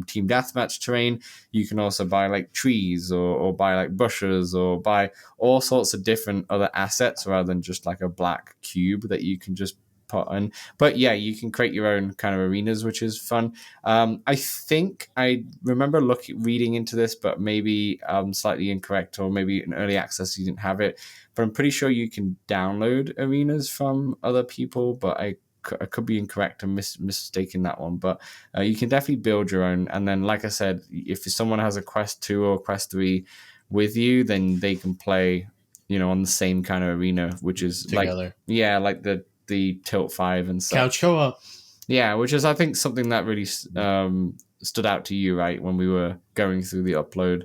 team deathmatch terrain, you can also buy like trees, or buy like bushes, or buy all sorts of different other assets rather than just like a black cube that you can just put in. But yeah, you can create your own kind of arenas, which is fun. I think I remember reading into this, but maybe I'm slightly incorrect, or maybe in early access you didn't have it. But I'm pretty sure you can download arenas from other people, but I could be incorrect and mistaking that one. But you can definitely build your own. And then, like I said, if someone has a Quest 2 or Quest 3 with you, then they can play on the same kind of arena, which is together. like the Tilt 5 and such. Couch co-op. Yeah, which is I think something that really stood out to you, right, when we were going through the Upload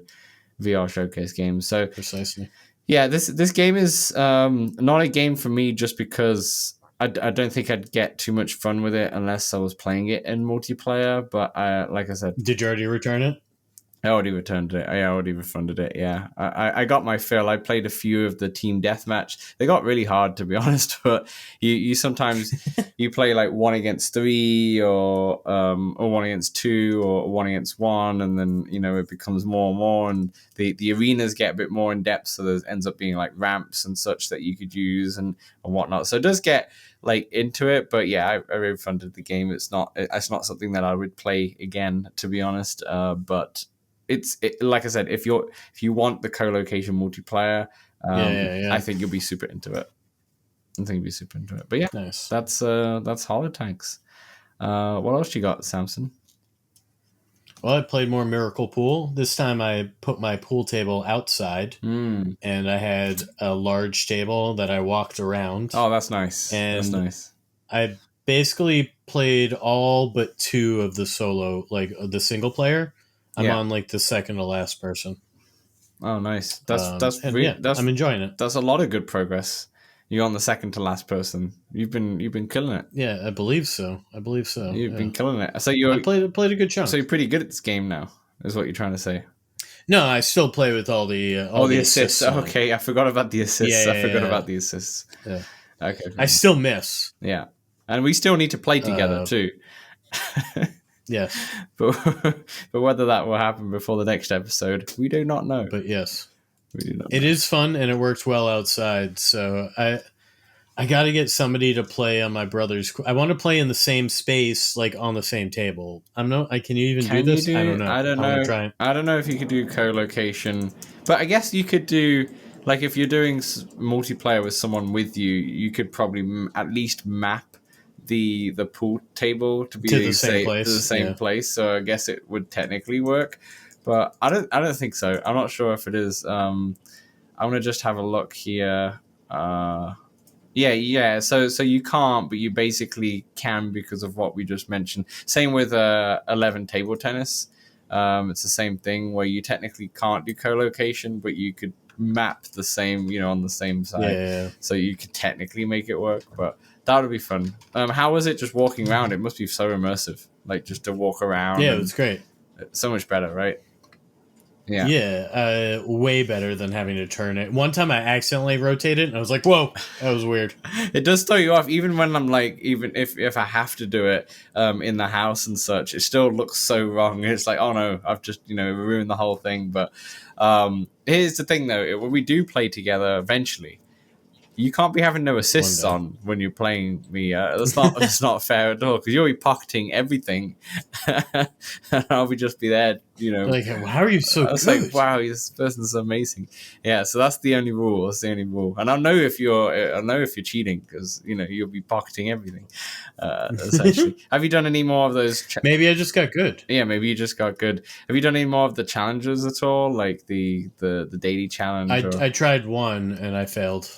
VR showcase games. So Precisely. yeah, this game is not a game for me just because I don't think I'd get too much fun with it unless I was playing it in multiplayer. But like I said, Did you already return it? I already returned it. I already refunded it. Yeah, I got my fill. I played a few of the team deathmatch. They got really hard, to be honest. But you sometimes you play like 1 against 3 or 1 against 2 or 1 against 1, and then it becomes more and more, and the arenas get a bit more in depth. So there ends up being like ramps and such that you could use and whatnot. So it does get like into it, but yeah, I refunded the game. It's not something that I would play again, to be honest. But it's like I said, if you want the co-location multiplayer, I think you'll be super into it. But yeah, nice. That's Holotanks. What else you got, Samson? Well, I played more Miracle Pool. This time I put my pool table outside, and I had a large table that I walked around. Oh, that's nice. And that's nice. I basically played all but 2 of the solo, like the single player. I'm on like the second to last person. Oh, nice. I'm enjoying it. That's a lot of good progress. You're on the second to last person. You've been killing it. Yeah, I believe so. You've been killing it. So I played a good chunk. So you're pretty good at this game now, is what you're trying to say. No, I still play with all the assists. Okay, I forgot about the assists. Yeah, I forgot about the assists. Yeah. Okay. I still miss. Yeah, and we still need to play together too. Yes. but whether that will happen before the next episode, we do not know. But yes, we do not know. It is fun and it works well outside. So I got to get somebody to play on my brother's. I want to play in the same space, like on the same table. Can you even do this? I don't know. I don't know if you could do co-location, but I guess you could do, like, if you're doing multiplayer with someone with you, you could probably at least map the pool table to be the same place. So I guess it would technically work, but I don't think so. I'm not sure if it is. I want to just have a look here. Yeah. So you can't, but you basically can because of what we just mentioned. Same with 11 table tennis. It's the same thing where you technically can't do co-location, but you could map the same, on the same side. Yeah. So you could technically make it work, but that would be fun. How was it just walking around? It must be so immersive, like just to walk around. Yeah, it was great. So much better, right? Yeah. Yeah, way better than having to turn it. One time I accidentally rotated and I was like, whoa, that was weird. It does throw you off, even when I'm like, even if I have to do it in the house and such, it still looks so wrong. It's like, oh no, I've just, ruined the whole thing. But here's the thing though, when we do play together eventually, you can't be having no assists on when you're playing me. That's not fair at all, because you'll be pocketing everything, and I'll just be there. Like, how are you so good? Like, wow, this person's amazing. Yeah, so that's the only rule. And I know if you're cheating, because you'll be pocketing everything. Essentially, have you done any more of those? Maybe I just got good. Yeah, maybe you just got good. Have you done any more of the challenges at all, like the daily challenge? I tried one and I failed.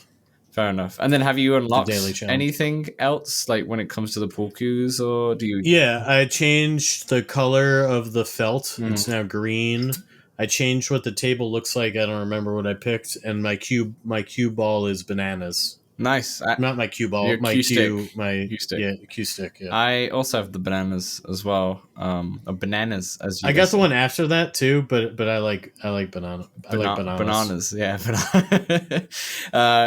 Fair enough. And then have you unlocked anything else, like when it comes to the pool cues, or do you? Yeah, I changed the color of the felt. It's now green. I changed what the table looks like. I don't remember what I picked. And my cue ball is bananas. Nice. Not my cue ball. My cue stick. Yeah, cue stick. Yeah. I also have the bananas as well. Bananas as you. I got the one after that too, but I like banana. I like bananas. Yeah.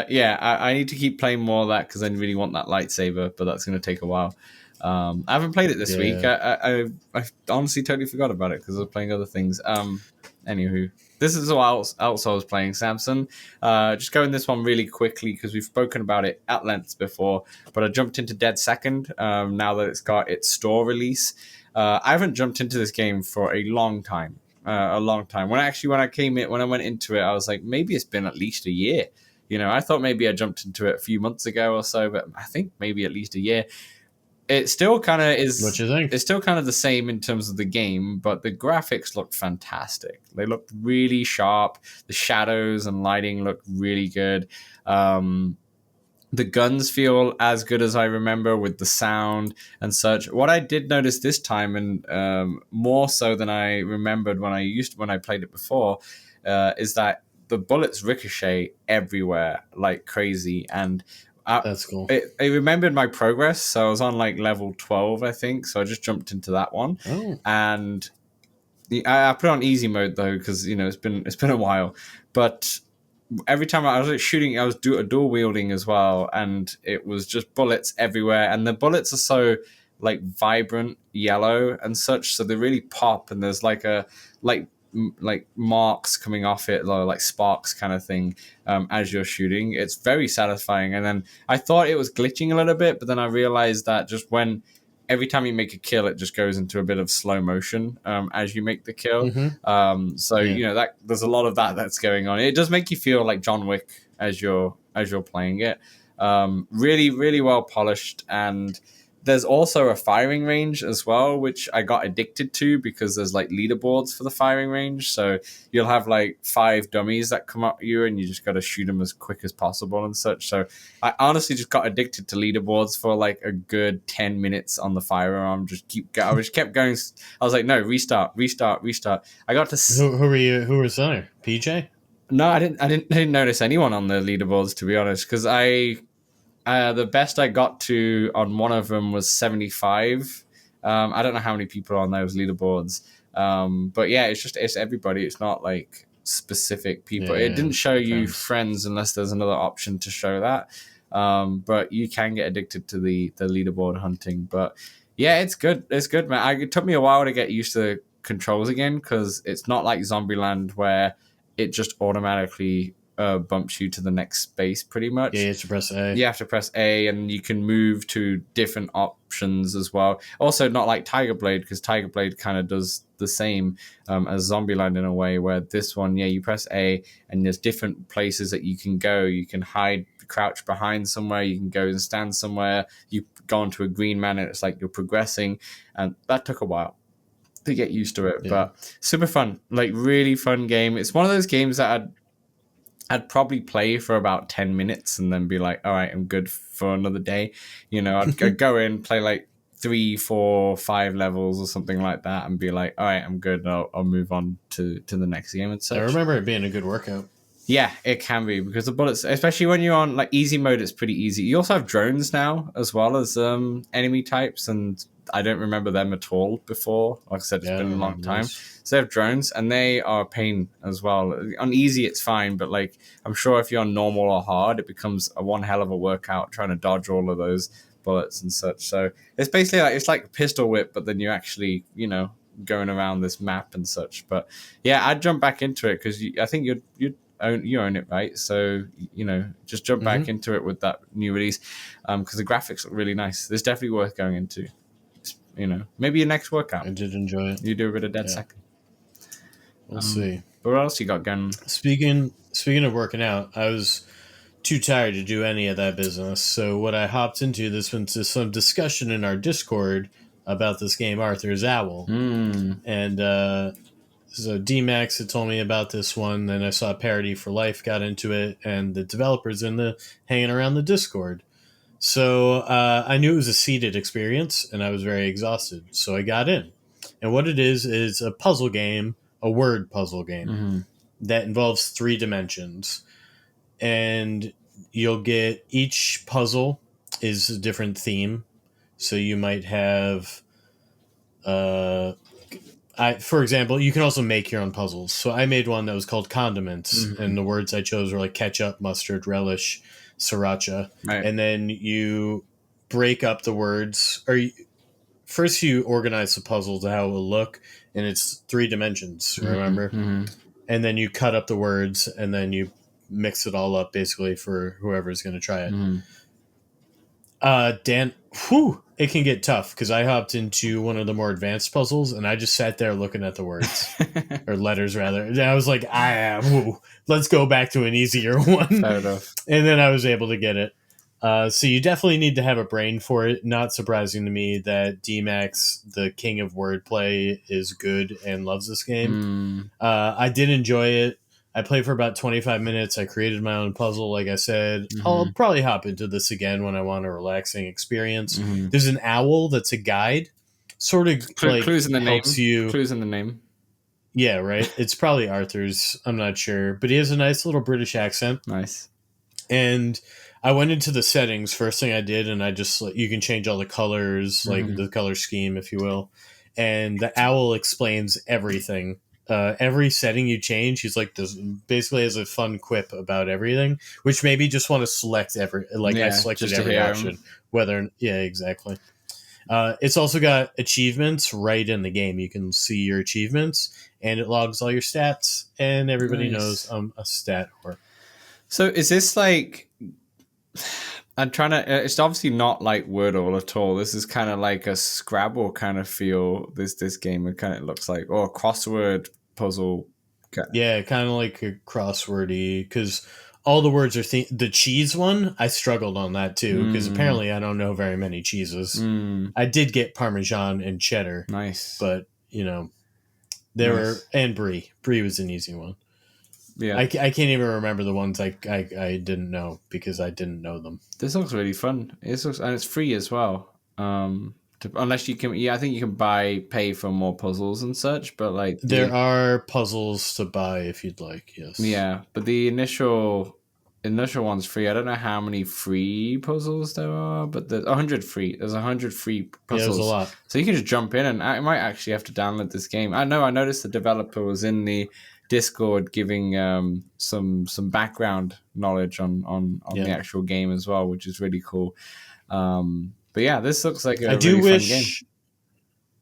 Yeah. I need to keep playing more of that because I really want that lightsaber, but that's going to take a while. I haven't played it this week. I honestly totally forgot about it because I was playing other things. Anywho, this is what else I was playing, Samson. Just going this one really quickly because we've spoken about it at length before, but I jumped into Dead Second now that it's got its store release. I haven't jumped into this game for a long time. When I went into it, I was like, maybe it's been at least a year. I thought maybe I jumped into it a few months ago or so, but I think maybe at least a year. it still kind of is. What you think? It's still kind of the same in terms of the game, but the graphics look fantastic. They look really sharp. The shadows and lighting look really good. The guns feel as good as I remember with the sound and such. What I did notice this time, and more so than I remembered when I played it before, is that the bullets ricochet everywhere like crazy, and that's cool. It remembered my progress, so I was on like level 12, I think. So I just jumped into that one, and I put on easy mode though because it's been a while. But every time I was shooting, I was dual wielding as well, and it was just bullets everywhere. And the bullets are so like vibrant yellow and such, so they really pop. And there's like marks coming off it, like sparks kind of thing, as you're shooting. It's very satisfying. And then I thought it was glitching a little bit, but then I realized that just when every time you make a kill, it just goes into a bit of slow motion as you make the kill. That there's a lot of that's going on. It does make you feel like John Wick as you're playing it. Really, really well polished. And there's also a firing range as well, which I got addicted to because there's like leaderboards for the firing range. So you'll have like 5 dummies that come up you, and you just got to shoot them as quick as possible and such. So I honestly just got addicted to leaderboards for like a good 10 minutes on the firearm. I just kept going. I was like, no, restart. I got to. Who were you? Who was there? PJ? No, I didn't notice anyone on the leaderboards, to be honest, because the best I got to on one of them was 75. I don't know how many people are on those leaderboards. But yeah, it's everybody. It's not like specific people. It didn't show you friends unless there's another option to show that. But you can get addicted to the leaderboard hunting. But yeah, it's good. It's good, man. It took me a while to get used to the controls again because it's not like Zombieland where it just automatically bumps you to the next space pretty much. Yeah, you have to press A. You have to press A, and you can move to different options as well. Also, not like Tiger Blade, because Tiger Blade kind of does the same as Zombieland in a way, where this one, you press A, and there's different places that you can go. You can hide, crouch behind somewhere. You can go and stand somewhere. You go onto a green man, and it's like you're progressing. And that took a while to get used to it, but super fun. Like, really fun game. It's one of those games that I'd probably play for about 10 minutes and then be like, all right, I'm good for another day. I'd go in, play like 3, 4, 5 levels or something like that and be like, all right, I'm good. I'll move on to the next game and such. I remember it being a good workout. Yeah, it can be because the bullets, especially when you're on like easy mode, it's pretty easy. You also have drones now as well as enemy types, and I don't remember them at all before. Like I said, it's been a long time. So they have drones, and they are a pain as well. On easy, it's fine, but like I'm sure if you're on normal or hard, it becomes one hell of a workout trying to dodge all of those bullets and such. So it's basically like a pistol whip, but then you're actually going around this map and such. But yeah, I'd jump back into it because I think you own it, right? So just jump back into it with that new release because the graphics look really nice. It's definitely worth going into. Maybe your next workout. I did enjoy it. You do a bit of dead second. We'll see. But what else you got going? Speaking of working out, I was too tired to do any of that business. So what I hopped into this went to some discussion in our Discord about this game, Arthur's Owl. And so D-Max had told me about this one. Then I saw Parody for Life got into it, and the developers hanging around the Discord. So I knew it was a seated experience, and I was very exhausted. So I got in. And what it is a puzzle game, a word puzzle game that involves 3 dimensions. And you'll get each puzzle is a different theme. So you might have, for example, you can also make your own puzzles. So I made one that was called Condiments, and the words I chose were like ketchup, mustard, relish, sriracha. Right. And then you break up the words, first you organize the puzzle to how it will look, and it's 3 dimensions, remember? And then you cut up the words, and then you mix it all up basically for whoever's going to try it. Dan, it can get tough because I hopped into one of the more advanced puzzles and I just sat there looking at the words or letters rather. And I was like, let's go back to an easier one. Fair enough. And then I was able to get it. So you definitely need to have a brain for it. Not surprising to me that D-Max, the king of wordplay, is good and loves this game. I did enjoy it. I played for about 25 minutes. I created my own puzzle, like I said. I'll probably hop into this again when I want a relaxing experience. There's an owl that's a guide. Sort of Clues in the name. helps you. Clues in the name. Yeah, right? It's probably Arthur's. I'm not sure. But he has a nice little British accent. Nice. And I went into the settings, first thing I did, and I just, you can change all the colors, like the color scheme, if you will. And the owl explains everything. Every setting you change, he's like, this basically has a fun quip about everything, which made me just want to select I selected every option. Exactly. It's also got achievements right in the game. You can see your achievements, and it logs all your stats, and everybody knows I'm a stat whore. So is this like... I'm trying to... It's obviously not like Wordle at all. This is kind of like a Scrabble kind of feel, this game. It kind of looks like... Or a crossword puzzle. Yeah, kind of like a crosswordy, because all the words are... the cheese one, I struggled on that too, because apparently I don't know very many cheeses. I did get Parmesan and cheddar. Nice. But, there were... And Brie. Brie was an easy one. Yeah, I can't even remember the ones I didn't know because I didn't know them. This looks really fun. And it's free as well. Unless you can, I think you can pay for more puzzles and such. But like there are puzzles to buy if you'd like. Yes. Yeah, but the initial one's free. I don't know how many free puzzles there are, but there's 100 free. There's 100 free puzzles. Yeah, there's a lot. So you can just jump in, and I might actually have to download this game. I noticed the developer was in the Discord giving some background knowledge on the actual game as well, which is really cool. But yeah, this looks like a really fun game.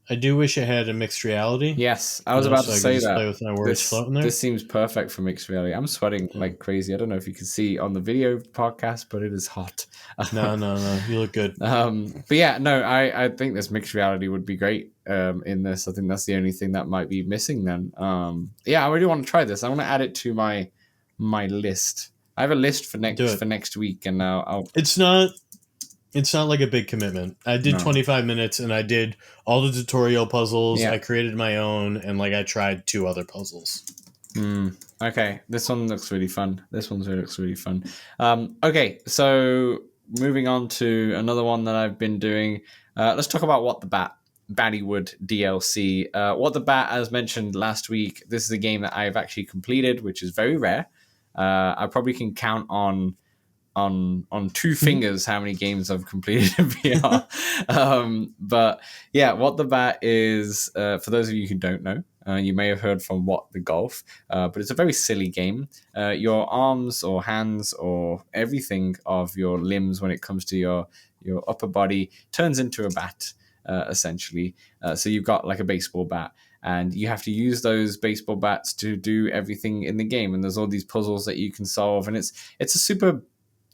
I do wish it had a mixed reality. Yes, I was about to say that. Play with my words floating there. This seems perfect for mixed reality. I'm sweating like crazy. I don't know if you can see on the video podcast, but it is hot. No, you look good. But yeah, no, I think this mixed reality would be great in this. I think that's the only thing that might be missing then. Yeah, I really want to try this. I want to add it to my list. I have a list for next week, and I'll. It's not like a big commitment. I did 25 minutes, and I did all the tutorial puzzles. Yeah. I created my own, and I tried 2 other puzzles. Okay, this one looks really fun. Okay, so moving on to another one that I've been doing. Let's talk about What the Battywood DLC. What the Bat, as mentioned last week, this is a game that I've actually completed, which is very rare. I probably can count on 2 fingers how many games I've completed in VR. But yeah, What the Bat is, for those of you who don't know, you may have heard from What the Golf, but it's a very silly game. Your arms or hands or everything of your limbs when it comes to your upper body turns into a bat, essentially. So you've got like a baseball bat, and you have to use those baseball bats to do everything in the game. And there's all these puzzles that you can solve, and it's a super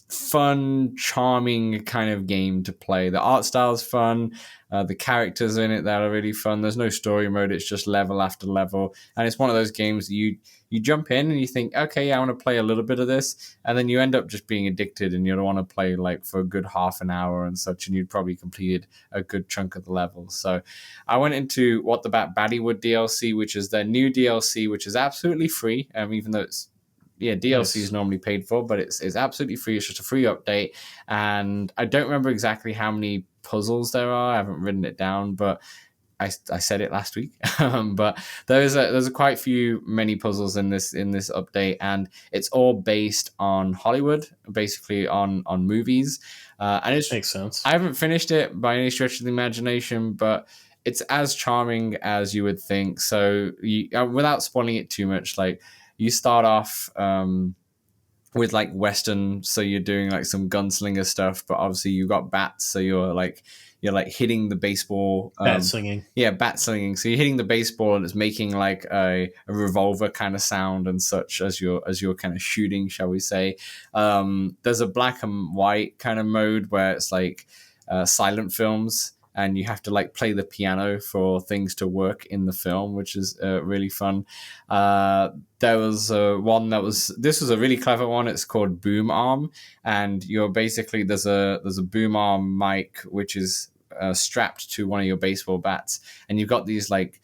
fun, charming kind of game to play. The art style is fun. The characters in it that are really fun. There's no story mode. It's just level after level. And it's one of those games that you jump in and you think, okay, yeah, I want to play a little bit of this. And then you end up just being addicted and you don't want to play like for a good half an hour and such. And you'd probably completed a good chunk of the levels. So I went into What the Battywood DLC, which is their new DLC, which is absolutely free. Even though it's DLC is normally paid for, but it's absolutely free. It's just a free update, and I don't remember exactly how many puzzles there are. I haven't written it down, but I said it last week. But there's a quite many puzzles in this update, and it's all based on Hollywood, basically on movies. And it makes sense. I haven't finished it by any stretch of the imagination, but it's as charming as you would think. So without spoiling it too much, like. You start off with like Western, so you're doing like some gunslinger stuff, but obviously you've got bats, so you're like hitting the baseball. Bat slinging. Yeah, bat slinging. So you're hitting the baseball and it's making like a revolver kind of sound and such as you're kind of shooting, shall we say. There's a black and white kind of mode where it's like silent films. and you have to like play the piano for things to work in the film, which is really fun. There was one this was a really clever one. It's called Boom Arm, and you're basically there's a boom arm mic which is strapped to one of your baseball bats, and you've got these like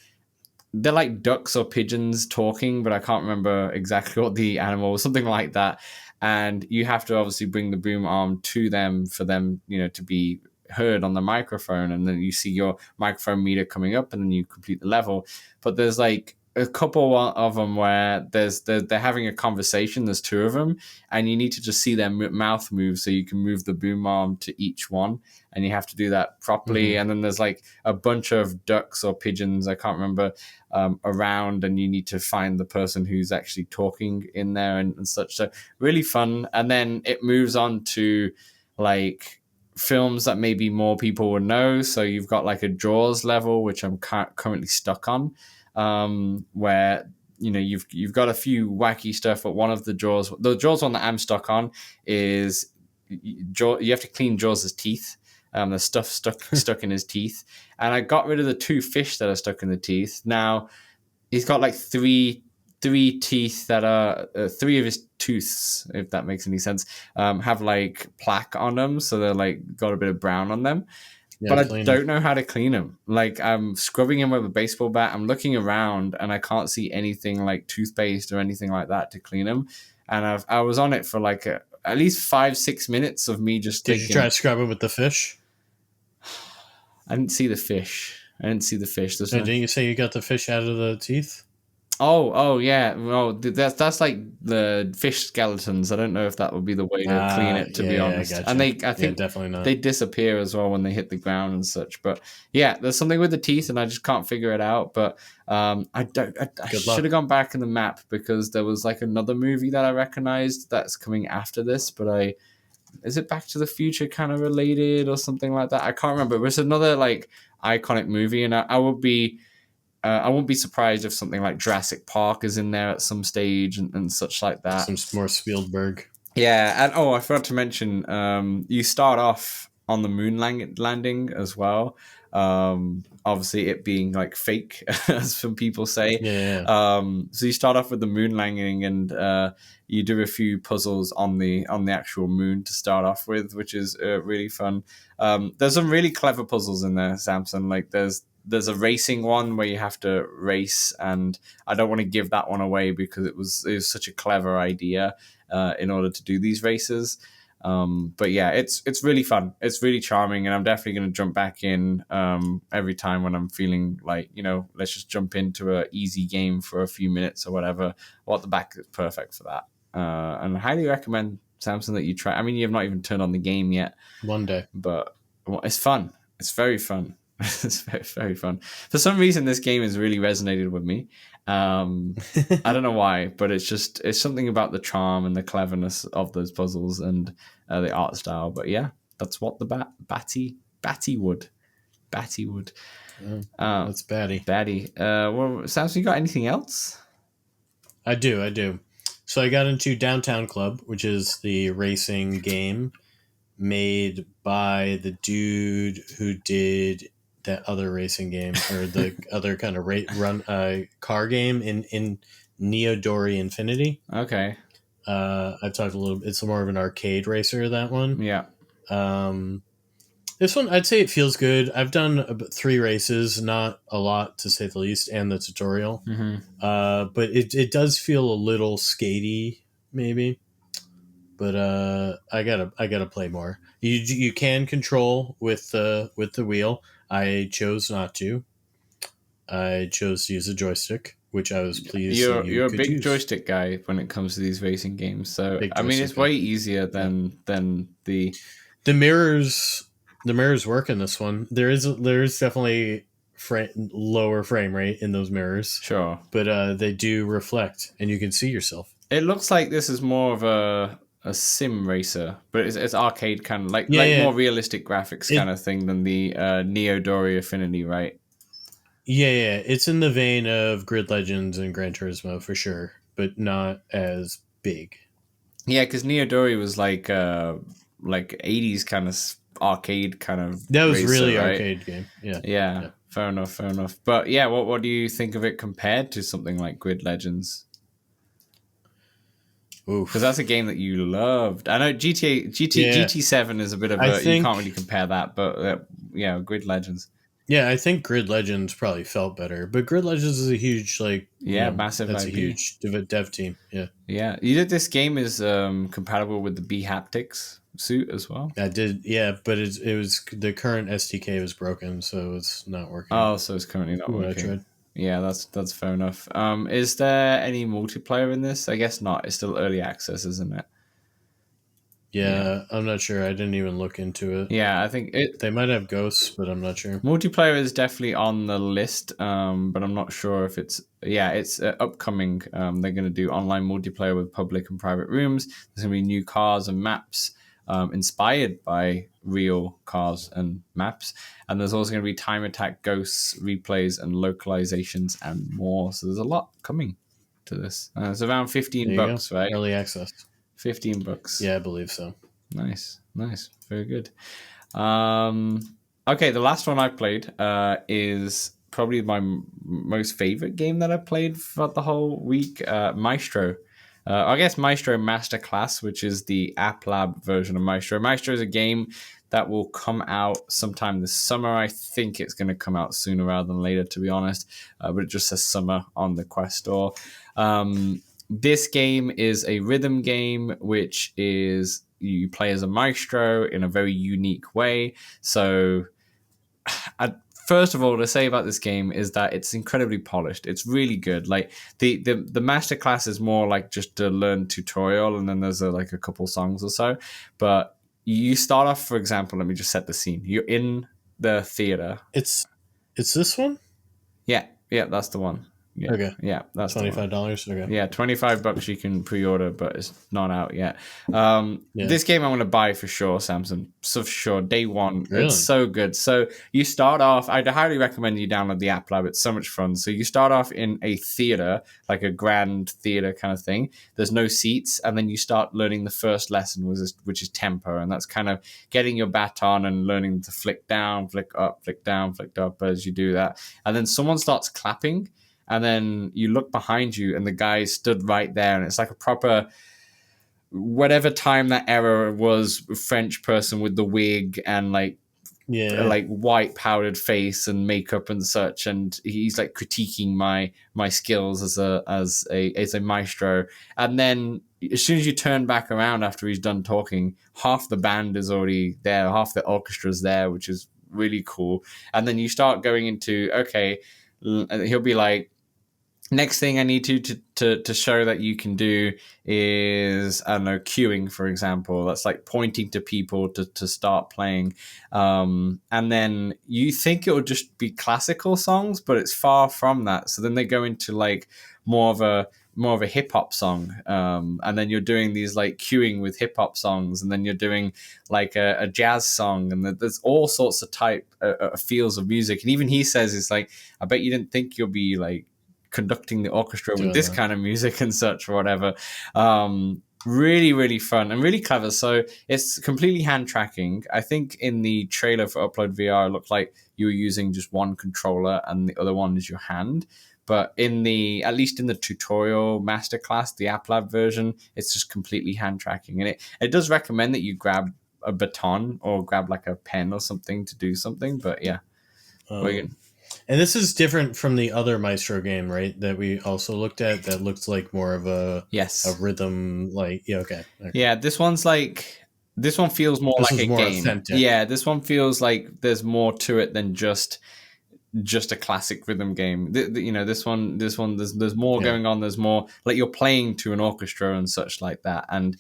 they're like ducks or pigeons talking, but I can't remember exactly what the animal was, something like that. And you have to obviously bring the boom arm to them for them, to be heard on the microphone. And then you see your microphone meter coming up, and then you complete the level. But there's like a couple of them where they're having a conversation. There's two of them, and you need to just see their mouth move so you can move the boom arm to each one, and you have to do that properly. And then there's like a bunch of ducks or pigeons, I can't remember, around, and you need to find the person who's actually talking in there and such. So really fun. And then it moves on to like films that maybe more people would know. So you've got like a Jaws level, which I'm currently stuck on, where you've got a few wacky stuff, but one of the Jaws one that I'm stuck on is you have to clean Jaws' teeth. There's stuff stuck in his teeth, and I got rid of the two fish that are stuck in the teeth. Now he's got like three teeth that are three of his tooths, if that makes any sense, have like plaque on them, so they're like got a bit of brown on them. Yeah, but I don't know how to clean them. Like I'm scrubbing him with a baseball bat. I'm looking around and I can't see anything like toothpaste or anything like that to clean them. And I was on it for like at least 5-6 minutes of me just. Did you try to scrub it with the fish? I didn't see the fish. Didn't you say you got the fish out of the teeth? Oh yeah. Well, that's like the fish skeletons. I don't know if that would be the way to clean it, to be honest. Gotcha. And I think definitely not. They disappear as well when they hit the ground and such. But yeah, there's something with the teeth, and I just can't figure it out. But I should have gone back in the map, because there was like another movie that I recognized that's coming after this. But is it Back to the Future kind of related or something like that? I can't remember. But it's another like iconic movie, and I won't be surprised if something like Jurassic Park is in there at some stage and such like that. Some more Spielberg. Yeah, and I forgot to mention, you start off on the moon landing as well. Obviously, it being like fake, as some people say. Yeah. So you start off with the moon landing, and you do a few puzzles on the actual moon to start off with, which is really fun. There's some really clever puzzles in there, Samson. Like there's a racing one where you have to race, and I don't want to give that one away because it was such a clever idea in order to do these races. But yeah, it's really fun. It's really charming, and I'm definitely going to jump back in every time when I'm feeling like, let's just jump into a easy game for a few minutes or whatever. What the Back is perfect for that. And I highly recommend, Samson, that you try. I mean, you've not even turned on the game yet. One day. But it's fun. It's very fun. It's very, very fun. For some reason, this game has really resonated with me. I don't know why, but it's something about the charm and the cleverness of those puzzles and the art style. But yeah, that's what the Battywood. That's Batty. Well, Samson, you got anything else? I do. So I got into Downtown Club, which is the racing game made by the dude who did that other racing game, or the other kind of car game in Neodori Infinity. Okay. I've talked a little. It's more of an arcade racer, that one. Yeah. This one, I'd say it feels good. I've done 3 races, not a lot to say the least, and the tutorial. Mm-hmm. But it does feel a little skatey, maybe. But I gotta play more. You can control with the wheel. I chose not to. I chose to use a joystick, which I was pleased. You're a big joystick guy when it comes to these racing games. So I mean, it's way easier than the mirrors. The mirrors work in this one. There is definitely lower frame rate in those mirrors. Sure, but they do reflect, and you can see yourself. It looks like this is more of a sim racer, but it's arcade kind of like more realistic graphics kind of thing than the Neodori Affinity, right? Yeah, it's in the vein of Grid Legends and Gran Turismo for sure, but not as big. Yeah, because Neodori was like 80s kind of arcade kind of. That was racer, really right? arcade game. Yeah. Yeah. Fair enough. Fair enough. But yeah, what do you think of it compared to something like Grid Legends? Because that's a game that you loved. I know GT7 is a bit of I a you think- can't really compare that, but yeah, Grid Legends. Yeah, I think Grid Legends probably felt better, but Grid Legends is a huge massive That's IP. a huge dev team. Yeah, Yeah, you did. This game is compatible with the B haptics suit as well. I did. Yeah, but it was the current SDK was broken, so it's not working. Oh, so it's currently not working. I tried. Yeah, that's fair enough. Is there any multiplayer in this? I guess not. It's still early access, isn't it? Yeah, I'm not sure. I didn't even look into it. Yeah, I think they might have ghosts, but I'm not sure. Multiplayer is definitely on the list, but I'm not sure if it's upcoming. They're going to do online multiplayer with public and private rooms. There's going to be new cars and maps inspired by real cars and maps, and there's also going to be time attack, ghosts, replays, and localizations and more. So there's a lot coming to this. It's around $15, right? Early access. $15. Yeah, I believe so. Nice, very good. Okay, the last one I played is probably my most favorite game that I played for the whole week. Maestro. I guess Maestro Masterclass, which is the App Lab version of Maestro. Maestro is a game that will come out sometime this summer. I think it's going to come out sooner rather than later, to be honest. But it just says summer on the Quest Store. This game is a rhythm game, which is you play as a maestro in a very unique way. So, first of all, to say about this game is that it's incredibly polished. It's really good. Like the masterclass is more like just a learn tutorial, and then there's a couple songs or so. But you start off, for example, let me just set the scene. You're in the theater. It's this one? Yeah, that's the one. Yeah. Okay. Yeah, that's $25. Okay. Yeah, $25 you can pre-order, but it's not out yet. This game I'm going to buy for sure, Samson. So for sure, day one. Really? It's so good. So you start off. I'd highly recommend you download the App Lab. It's so much fun. So you start off in a theater, like a grand theater kind of thing. There's no seats, and then you start learning the first lesson, which is tempo, and that's kind of getting your baton and learning to flick down, flick up, flick down, flick up as you do that. And then someone starts clapping. And then you look behind you, and the guy stood right there, and it's like a proper, whatever time that era was, French person with the wig and like white powdered face and makeup and such, and he's like critiquing my skills as a maestro. And then as soon as you turn back around after he's done talking, half the band is already there, half the orchestra's there, which is really cool. And then you start going into he'll be like, next thing I need you to show that you can do is, I don't know, queuing, for example. That's like pointing to people to start playing. And then you think it will just be classical songs, but it's far from that. So then they go into like more of a hip hop song. And then you're doing these like queuing with hip hop songs, and then you're doing like a jazz song, and there's all sorts of feels of music. And even he says, it's like, I bet you didn't think you'll be like conducting the orchestra with this kind of music and such or whatever. Really, really fun and really clever. So it's completely hand tracking. I think in the trailer for Upload VR, it looked like you were using just one controller and the other one is your hand. But at least in the tutorial masterclass, the App Lab version, it's just completely hand tracking. And it does recommend that you grab a baton or grab like a pen or something to do something. But yeah. And this is different from the other Maestro game, right? That we also looked at. That looked like more of a rhythm. Like okay. Yeah, this one feels more like a game. Authentic. Yeah, this one feels like there's more to it than just a classic rhythm game. This one there's more going on. There's more like you're playing to an orchestra and such like that. And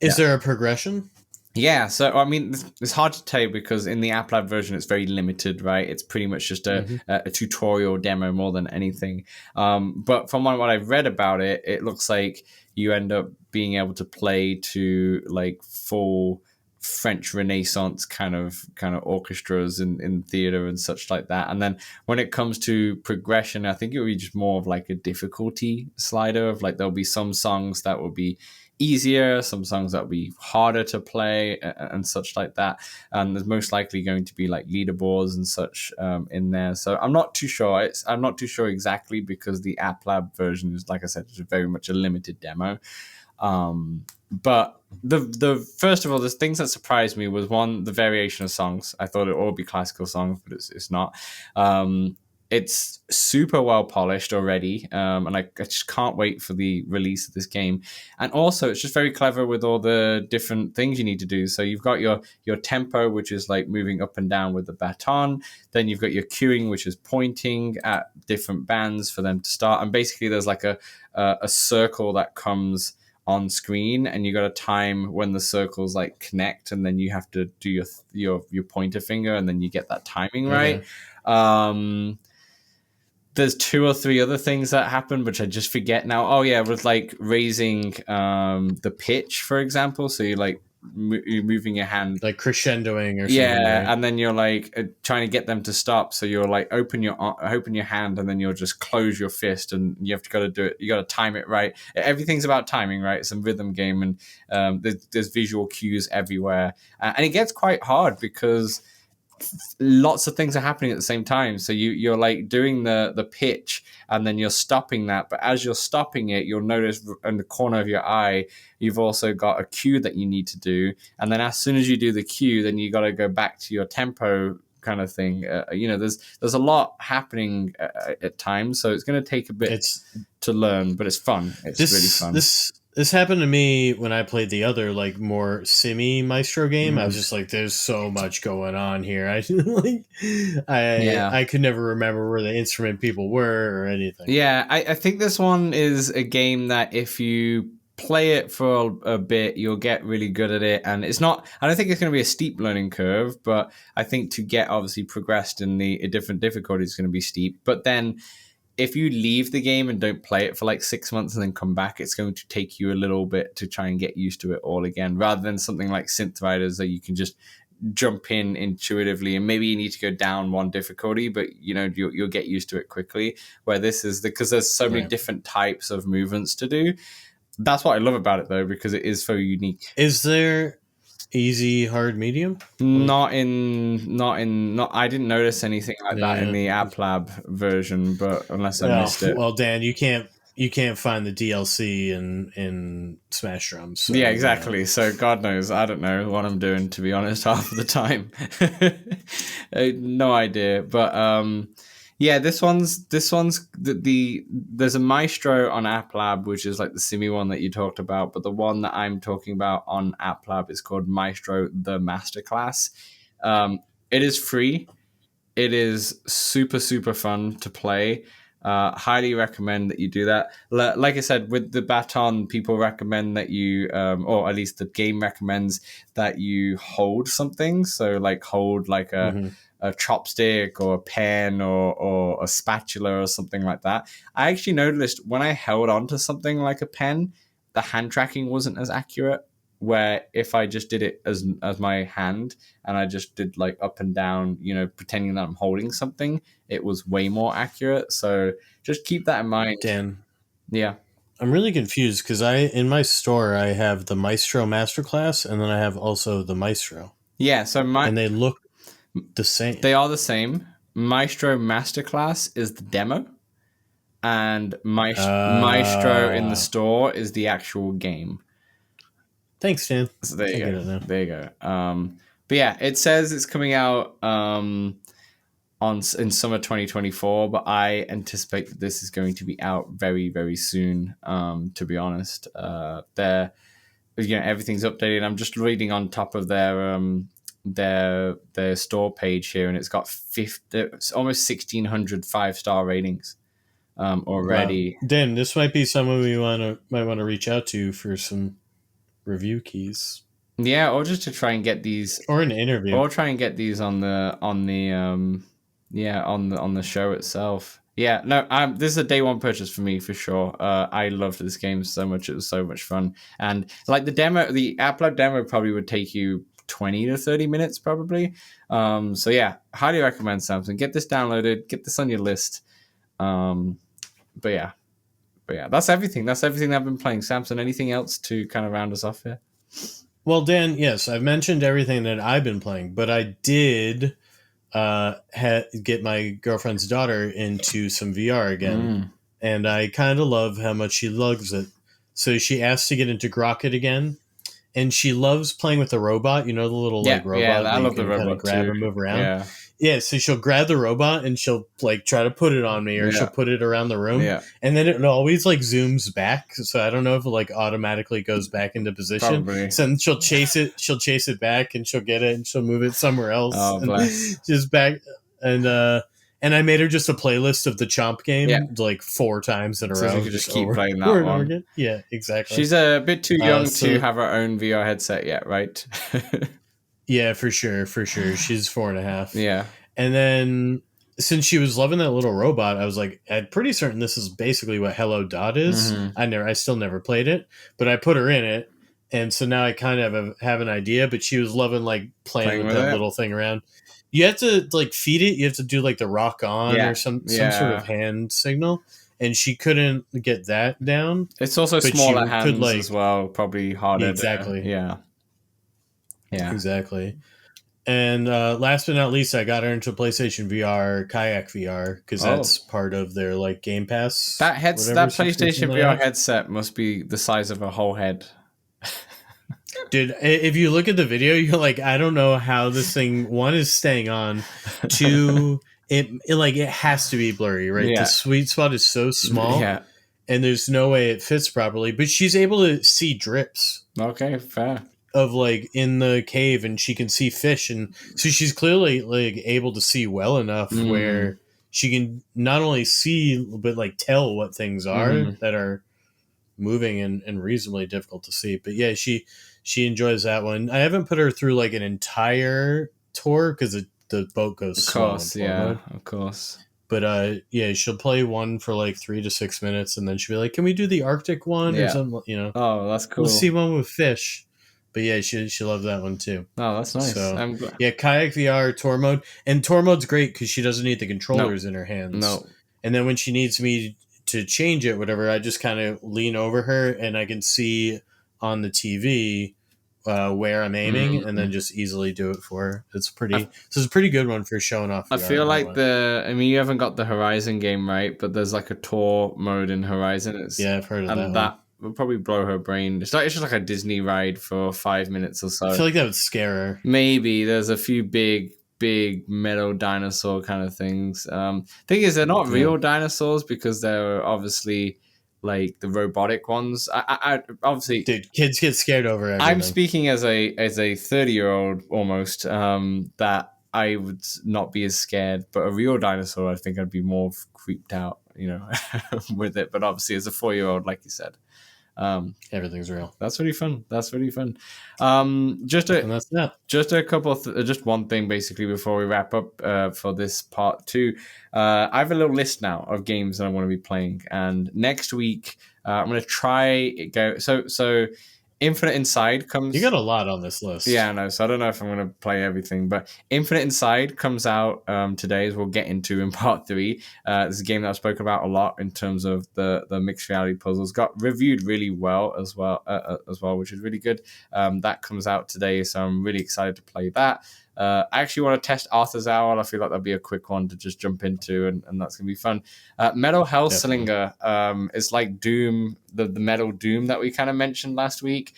is there a progression? Yeah, so I mean, it's hard to tell because in the App Lab version, it's very limited, right? It's pretty much just a tutorial demo more than anything. But from what I've read about it, it looks like you end up being able to play to like full French Renaissance kind of orchestras in theater and such like that. And then when it comes to progression, I think it would be just more of like a difficulty slider of like there'll be some songs that will be easier, some songs that will be harder to play and such like that. And there's most likely going to be like leaderboards and such in there. So I'm not too sure. I'm not too sure exactly because the App Lab version is, like I said, is very much a limited demo. But the first of all, the things that surprised me was one, the variation of songs. I thought it would all be classical songs, but it's not. It's super well polished already, and I just can't wait for the release of this game. And also, it's just very clever with all the different things you need to do. So you've got your tempo, which is like moving up and down with the baton. Then you've got your cueing, which is pointing at different bands for them to start. And basically, there's like a circle that comes on screen, and you got to time when the circles like connect, and then you have to do your pointer finger, and then you get that timing right. There's 2 or 3 other things that happen, which I just forget now. Oh yeah, with like raising the pitch, for example. So you like you're moving your hand, like crescendoing or something. Yeah, right? and then you're like trying to get them to stop. So you're like open your hand, and then you'll just close your fist, and you have to got to do it. You got to time it right. Everything's about timing, right? It's a rhythm game, and there's visual cues everywhere, and it gets quite hard because lots of things are happening at the same time. So you're like doing the pitch, and then you're stopping that. But as you're stopping it, you'll notice in the corner of your eye, you've also got a cue that you need to do. And then as soon as you do the cue, then you got to go back to your tempo kind of thing. There's a lot happening at times, so it's going to take a bit to learn, but it's fun. It's really fun. This happened to me when I played the other like more simmy Maestro game. I was just like, "There's so much going on here." I could never remember where the instrument people were or anything. Yeah, I think this one is a game that if you play it for a bit, you'll get really good at it. And it's not, I don't think it's going to be a steep learning curve, but I think to get obviously progressed in the different difficulties is going to be steep. But then if you leave the game and don't play it for like 6 months and then come back, it's going to take you a little bit to try and get used to it all again, rather than something like Synth Riders that you can just jump in intuitively, and maybe you need to go down one difficulty, but you'll get used to it quickly. Where this is because there's so many different types of movements to do. That's what I love about it, though, because it is so unique. Is there easy, hard, medium? Not. I didn't notice anything like that in the App Lab version, but unless I missed it. Well, Dan, you can't find the DLC in Smash Drums. So, yeah, exactly. So God knows, I don't know what I'm doing, to be honest, half of the time. No idea, but yeah, this one's there's a Maestro on App Lab, which is like the Simi one that you talked about, but the one that I'm talking about on App Lab is called Maestro the Masterclass. It is free. It is super, super fun to play. Highly recommend that you do that. Like I said, with the baton, people recommend that you, or at least the game recommends that you hold something. So like hold like a chopstick or a pen or a spatula or something like that. I actually noticed when I held onto something like a pen, the hand tracking wasn't as accurate. Where if I just did it as my hand and I just did like up and down, pretending that I'm holding something, it was way more accurate. So just keep that in mind. Dan. Yeah. I'm really confused because in my store I have the Maestro Masterclass and then I have also the Maestro. Yeah, so and they look the same. They are the same. Maestro Masterclass is the demo, and Maestro in the store is the actual game. Thanks, Dan. So there you go. There you go. But yeah, it says it's coming out in summer 2024, but I anticipate that this is going to be out very, very soon. To be honest, everything's updated. I'm just reading on top of their store page here, and it's got almost 1,600 5-star ratings already. Wow. Dan, this might be someone we might want to reach out to for some review keys. Yeah, or just to try and get these, or an interview, or try and get these on the show itself. Yeah, no, this is a day one purchase for me for sure. I loved this game so much; it was so much fun, and like the App Lab demo probably would take you 20 to 30 minutes probably. So yeah, highly recommend Samson. Get this downloaded, get this on your list. But yeah, that's everything. That's everything I've been playing. Samson, anything else to kind of round us off here? Well, Dan, yes, I've mentioned everything that I've been playing, but I did get my girlfriend's daughter into some VR again, and I kind of love how much she loves it. So she asked to get into Grocket again, and she loves playing with the robot. You know, the little like robot I that love you the can kind robot of grab too. and move around. Yeah. Yeah, so she'll grab the robot and she'll like try to put it on me, or she'll put it around the room, and then it always like zooms back. So I don't know if it like automatically goes back into position. Probably. So then she'll chase it back, and she'll get it and she'll move it somewhere else. Oh, bless. Just back and I made her just a playlist of the Chomp game like 4 times in a row. So she could just keep playing that one. Again. Yeah, exactly. She's a bit too young to have her own VR headset yet, right? Yeah, for sure. She's 4.5. Yeah. And then since she was loving that little robot, I was like, I'm pretty certain this is basically what Hello Dot is. I still never played it, but I put her in it. And so now I kind of have an idea, but she was loving like playing with that little thing around. You have to like feed it. You have to do like the rock on or some sort of hand signal. And she couldn't get that down. It's also smaller hands as well. Probably harder. Exactly. Yeah. Exactly. And last but not least, I got her into PlayStation VR, Kayak VR, because that's part of their like Game Pass. That PlayStation VR headset must be the size of a whole head. Dude, if you look at the video, you're like, I don't know how this thing, one, is staying on, two, it has to be blurry, right? The sweet spot is so small, and there's no way it fits properly, but she's able to see drips. Okay, fair. Of like in the cave, and she can see fish, and so she's clearly like able to see well enough where she can not only see but like tell what things are that are moving and reasonably difficult to see. But yeah, she enjoys that one. I haven't put her through like an entire tour because the boat goes slow. Of course. But yeah, she'll play one for like 3 to 6 minutes, and then she'll be like, "Can we do the Arctic one or something?" You know? Oh, that's cool. We'll see one with fish. But yeah, she loved that one too. Oh, that's nice. So, yeah, Kayak VR tour mode, and tour mode's great because she doesn't need the controllers in her hands. No. And then when she needs me to change it, whatever, I just kind of lean over her, and I can see on the TV where I'm aiming, and then just easily do it for her. It's a pretty good one for showing off. I feel like you haven't got the Horizon game, right? But there's like a tour mode in Horizon. I've heard of that would probably blow her brain. It's just like a Disney ride for 5 minutes or so. I feel like that would scare her. Maybe there's a few big metal dinosaur kind of things. Thing is, they're not real dinosaurs because they're obviously like the robotic ones. I obviously, dude, kids get scared over everything. I'm speaking as a 30-year-old almost. That I would not be as scared, but a real dinosaur, I think I'd be more creeped out, with it. But obviously, as a 4-year-old, like you said. Everything's real. That's really fun. Just one thing basically before we wrap up for this part 2. I have a little list now of games that I want to be playing, and next week I'm going to try go. So Infinite Inside comes. You got a lot on this list. Yeah, I know. So I don't know if I'm going to play everything, but Infinite Inside comes out today, as we'll get into in part 3. This is a game that I've spoken about a lot in terms of the mixed reality puzzles. Got reviewed really well as well, which is really good. That comes out today, so I'm really excited to play that. I actually want to test Arthur's Owl. I feel like that'd be a quick one to just jump into, and that's going to be fun. Metal Hellslinger is like Doom, the Metal Doom that we kind of mentioned last week.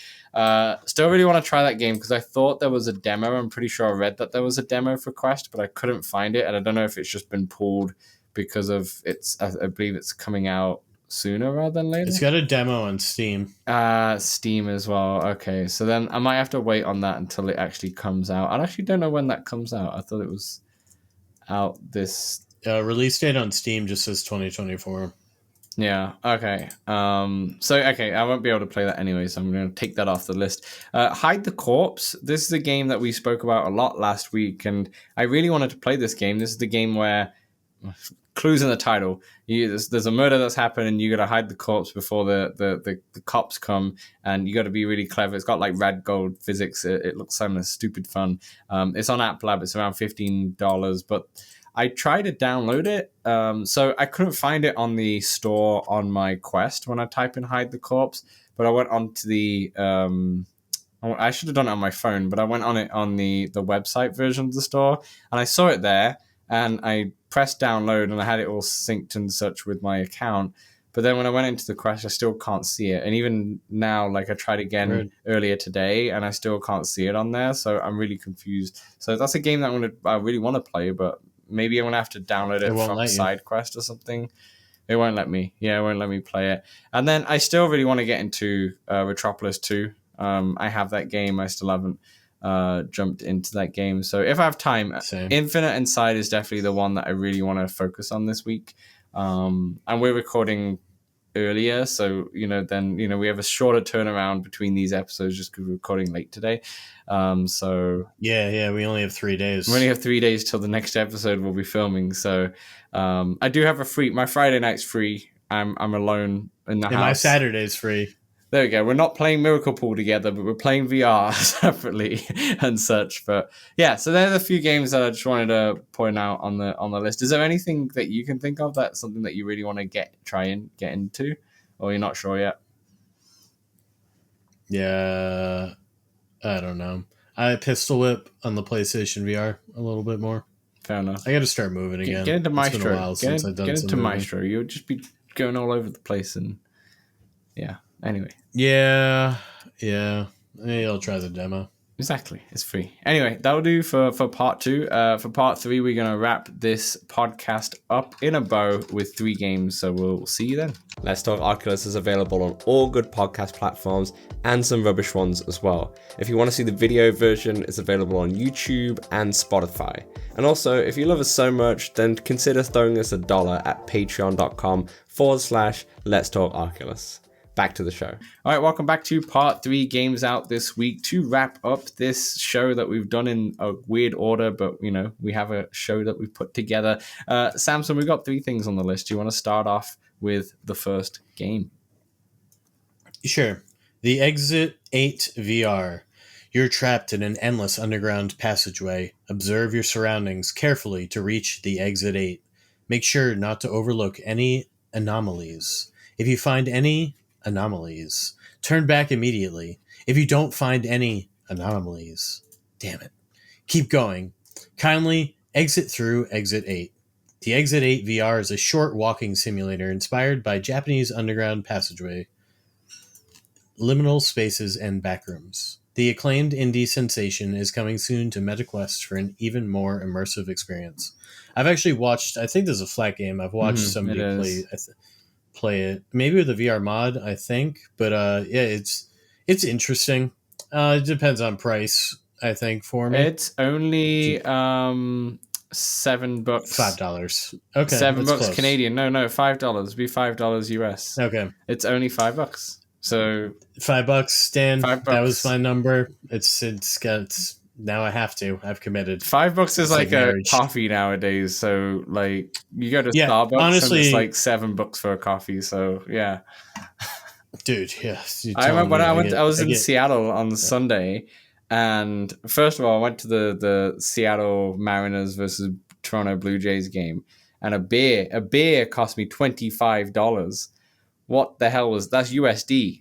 Still really want to try that game because I thought there was a demo. I'm pretty sure I read that there was a demo for Quest, but I couldn't find it, and I don't know if it's just been pulled because of I believe it's coming out sooner rather than later. It's got a demo on Steam. Steam as well. Okay, so then I might have to wait on that until it actually comes out. I actually don't know when that comes out. I thought it was out this release date on Steam just says 2024. Yeah. Okay. I won't be able to play that anyway, so I'm going to take that off the list. Hide the Corpse. This is a game that we spoke about a lot last week, and I really wanted to play this game. This is the game where clues in the title. There's a murder that's happened, and you got to hide the corpse before the cops come, and you got to be really clever. It's got like red gold physics. It looks kind of stupid fun. It's on App Lab. It's around $15, but I tried to download it, so I couldn't find it on the store on my Quest when I type in hide the corpse. But I went onto the I should have done it on my phone, but I went on it on the website version of the store, and I saw it there, and I pressed download, and I had it all synced and such with my account. But then when I went into the Quest, I still can't see it. And even now, like I tried again earlier today, and I still can't see it on there. So I'm really confused. So that's a game that I really want to play, but maybe I'm going to have to download it from SideQuest or something. It won't let me. Yeah, it won't let me play it. And then I still really want to get into Metropolis 2. I have that game. I still haven't jumped into that game. So if I have time, Infinite Inside is definitely the one that I really want to focus on this week. And we're recording earlier, so then we have a shorter turnaround between these episodes just because we're recording late today. So we only have 3 days. We only have 3 days till the next episode we'll be filming. So I do have my Friday night's free. I'm alone in the house. My Saturday's free. There we go. We're not playing Miracle Pool together, but we're playing VR separately and such. But yeah, so there's a few games that I just wanted to point out on the list. Is there anything that you can think of that's something that you really want to try and get into, or you're not sure yet? Yeah, I don't know. I pistol whip on the PlayStation VR a little bit more. Fair enough. I got to start moving again. Get into Maestro. It's been a while since I've done get some into moving. Maestro. You'll just be going all over the place and yeah. Anyway. Yeah. Maybe I'll try the demo. Exactly. It's free. Anyway, that'll do for part 2. For part 3, we're going to wrap this podcast up in a bow with 3 games. So we'll see you then. Let's Talk Oculus is available on all good podcast platforms and some rubbish ones as well. If you want to see the video version, it's available on YouTube and Spotify. And also, if you love us so much, then consider throwing us $1 at patreon.com/Let's Talk Oculus. Back to the show. All right, welcome back to part 3 games out this week to wrap up this show that we've done in a weird order, but we have a show that we've put together. Samson, we've got 3 things on the list. Do you want to start off with the first game? Sure. The Exit 8 VR. You're trapped in an endless underground passageway. Observe your surroundings carefully to reach the Exit 8. Make sure not to overlook any anomalies. If you find any anomalies, turn back immediately. If you don't find any anomalies, damn it, keep going. Kindly exit through Exit 8. The Exit 8 VR is a short walking simulator inspired by Japanese underground passageway, liminal spaces, and backrooms. The acclaimed indie sensation is coming soon to MetaQuest for an even more immersive experience. I've actually watched, I think there's a flat game, I've watched somebody play it, maybe with a VR mod, I think, but it's interesting. It depends on price, I think, for me. It's only $7. $5. Okay, $7 close. Canadian. No, $5. It'd be $5 US. Okay, it's only $5. So $5, Dan. $5. That was my number. It's now I have to. I've committed. $5 is like a coffee nowadays. So like you go to Starbucks, honestly, and it's like $7 for a coffee. So yeah, dude. Yeah, I remember when I was in Seattle on Sunday, and first of all, I went to the Seattle Mariners versus Toronto Blue Jays game, and a beer cost me $25. What the hell that's USD?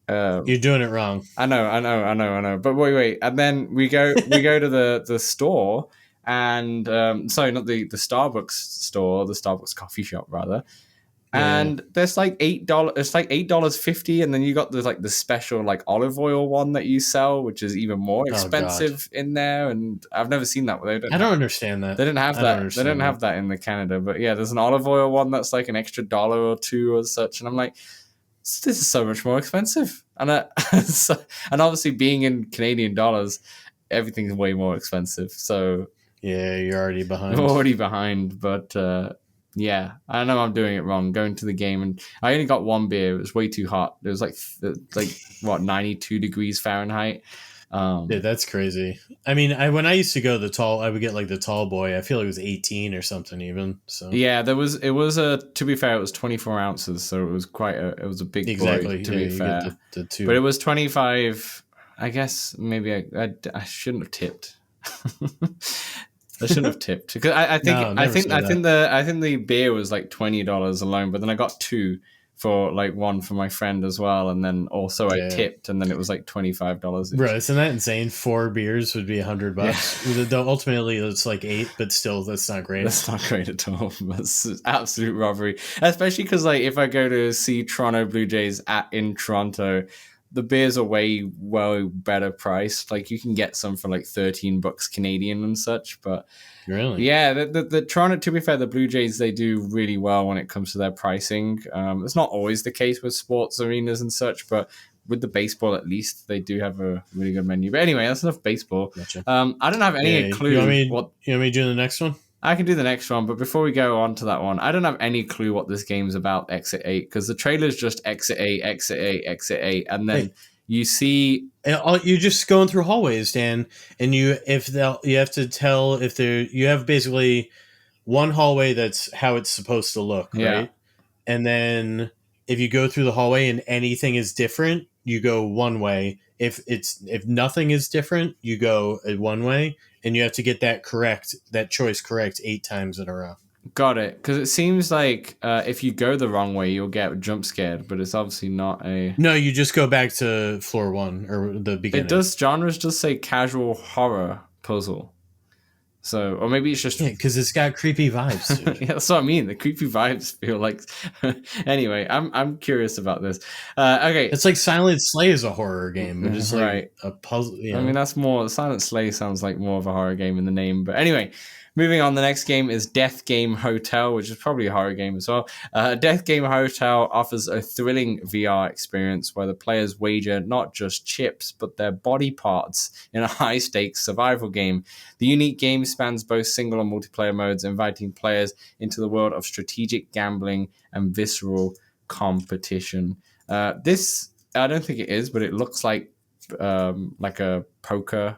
You're doing it wrong. I know. But wait. And then we go to the store, and sorry, not the Starbucks store, the Starbucks coffee shop rather. And there's like $8. It's like $8.50, and then you got the special like olive oil one that you sell, which is even more expensive in there. And I've never seen that. I don't understand that. They didn't have that. They didn't have that in the Canada. But yeah, there's an olive oil one that's like an extra $1 or $2 or such, and I'm like, this is so much more expensive. And and obviously being in Canadian dollars, everything's way more expensive. So yeah, you're already behind. I'm already behind, but yeah, I know I'm doing it wrong. Going to the game, and I only got one beer. It was way too hot. It was like what 92 degrees Fahrenheit. Dude, that's crazy. I mean, when I used to go I would get like the tall boy. I feel like it was 18 or something even. So Yeah, it was to be fair, it was 24 ounces, so it was it was a big boy, exactly. to Yeah, be you fair. get the two. But it was 25. I guess maybe I shouldn't have tipped. I shouldn't have tipped because No, never say that. I think the beer was like $20 alone, but then I got two for like one for my friend as well, and then also I Yeah. tipped, and then it was like $25. Bro, isn't that insane? 4 beers would be $100. Though ultimately it's like 8, but still, that's not great. That's not great at all. That's absolute robbery, especially because like if I go to see Toronto Blue Jays in Toronto, the beers are way better priced. Like you can get some for like $13 Canadian and such, but Really? yeah, the Toronto. To be fair, the Blue Jays, they do really well when it comes to their pricing. It's not always the case with sports arenas and such, but with the baseball, at least they do have a really good menu. But anyway, that's enough baseball. Gotcha. I don't have any clue. You want me to do the next one? I can do the next one, but before we go on to that one, I don't have any clue what this game's about. Exit 8, because the trailer's just Exit 8, Exit 8, Exit 8, and then you see you're just going through hallways, Dan, and you have to tell if you have basically one hallway that's how it's supposed to look, right? And then if you go through the hallway and anything is different, you go one way. If nothing is different, you go one way, and you have to get that choice correct 8 times in a row. Got it. Because it seems like if you go the wrong way, you'll get jump scared, but it's obviously not a... No, you just go back to floor 1 or the beginning. Genres just say casual horror puzzle. So, or maybe it's just... Yeah, because it's got creepy vibes, dude. Yeah, that's what I mean. The creepy vibes feel like... Anyway, I'm curious about this. Okay. It's like Silent Slay is a horror game, but it's like a puzzle. You know? I mean, that's more... Silent Slay sounds like more of a horror game in the name. But anyway, moving on, the next game is Death Game Hotel, which is probably a horror game as well. Death Game Hotel offers a thrilling VR experience where the players wager not just chips, but their body parts in a high-stakes survival game. The unique game spans both single and multiplayer modes, inviting players into the world of strategic gambling and visceral competition. This, I don't think it is, but it looks like a poker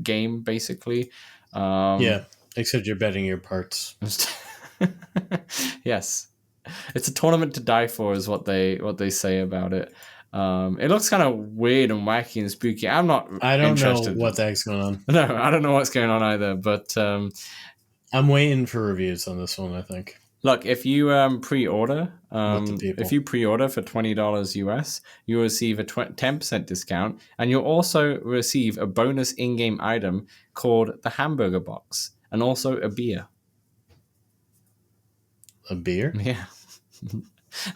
game, basically. Yeah, except you're betting your parts. Yes, it's a tournament to die for, is what they say about it. It looks kind of weird and wacky and spooky. I don't know what the heck's going on. No, I don't know what's going on either. But I'm waiting for reviews on this one, I think. Look, if you pre-order, for $20 US, you'll receive a 10% discount, and you'll also receive a bonus in-game item called the Hamburger Box, and also a beer. A beer? Yeah.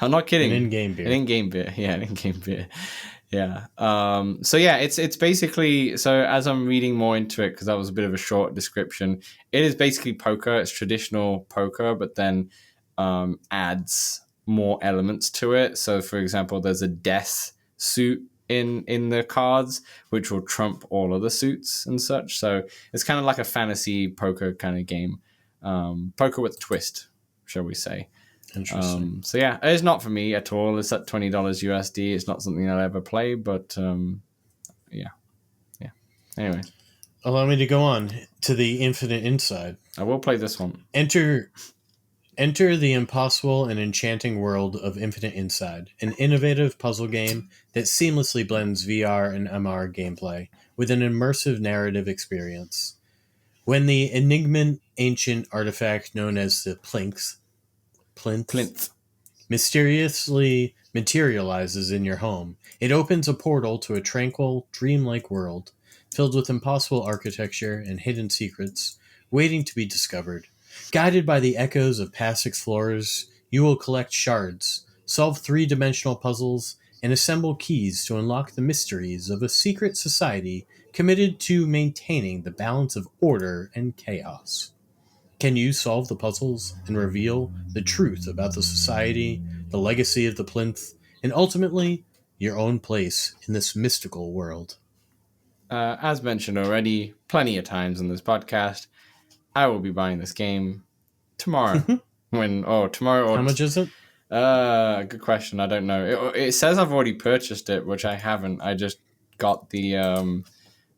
I'm not kidding. An in-game beer. An in-game beer. Yeah, an in-game beer. Yeah. So yeah, it's basically, so as I'm reading more into it, because that was a bit of a short description, it is basically poker. It's traditional poker, but then adds more elements to it. So for example, there's a death suit in the cards, which will trump all other suits and such. So it's kind of like a fantasy poker kind of game. Poker with a twist, shall we say. Interesting. So yeah, it's not for me at all. It's at $20 USD. It's not something I'll ever play, but yeah. Anyway, allow me to go on to the Infinite Inside. I will play this one. Enter the impossible and enchanting world of Infinite Inside, an innovative puzzle game that seamlessly blends VR and MR gameplay with an immersive narrative experience. When the enigmatic ancient artifact known as the plinth mysteriously materializes in your home, it opens a portal to a tranquil, dreamlike world filled with impossible architecture and hidden secrets waiting to be discovered. Guided by the echoes of past explorers, you will collect shards, solve 3-dimensional puzzles, and assemble keys to unlock the mysteries of a secret society committed to maintaining the balance of order and chaos. Can you solve the puzzles and reveal the truth about the society, the legacy of the plinth, and ultimately your own place in this mystical world? As mentioned already, plenty of times in this podcast, I will be buying this game tomorrow. Tomorrow. How much is it? Good question. I don't know. It says I've already purchased it, which I haven't. I just got the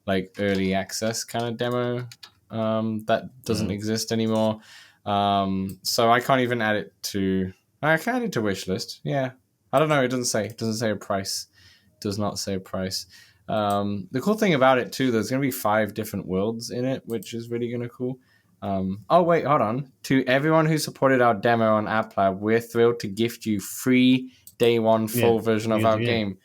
like early access kind of demo that doesn't exist anymore. So I can't even add it to. I can add it to wish list. Yeah, I don't know. It doesn't say. It doesn't say a price. It does not say a price. The cool thing about it too, there's going to be 5 different worlds in it, which is really going to cool. Oh wait, hold on. To everyone who supported our demo on App Lab, we're thrilled to gift you free day one full version of our game.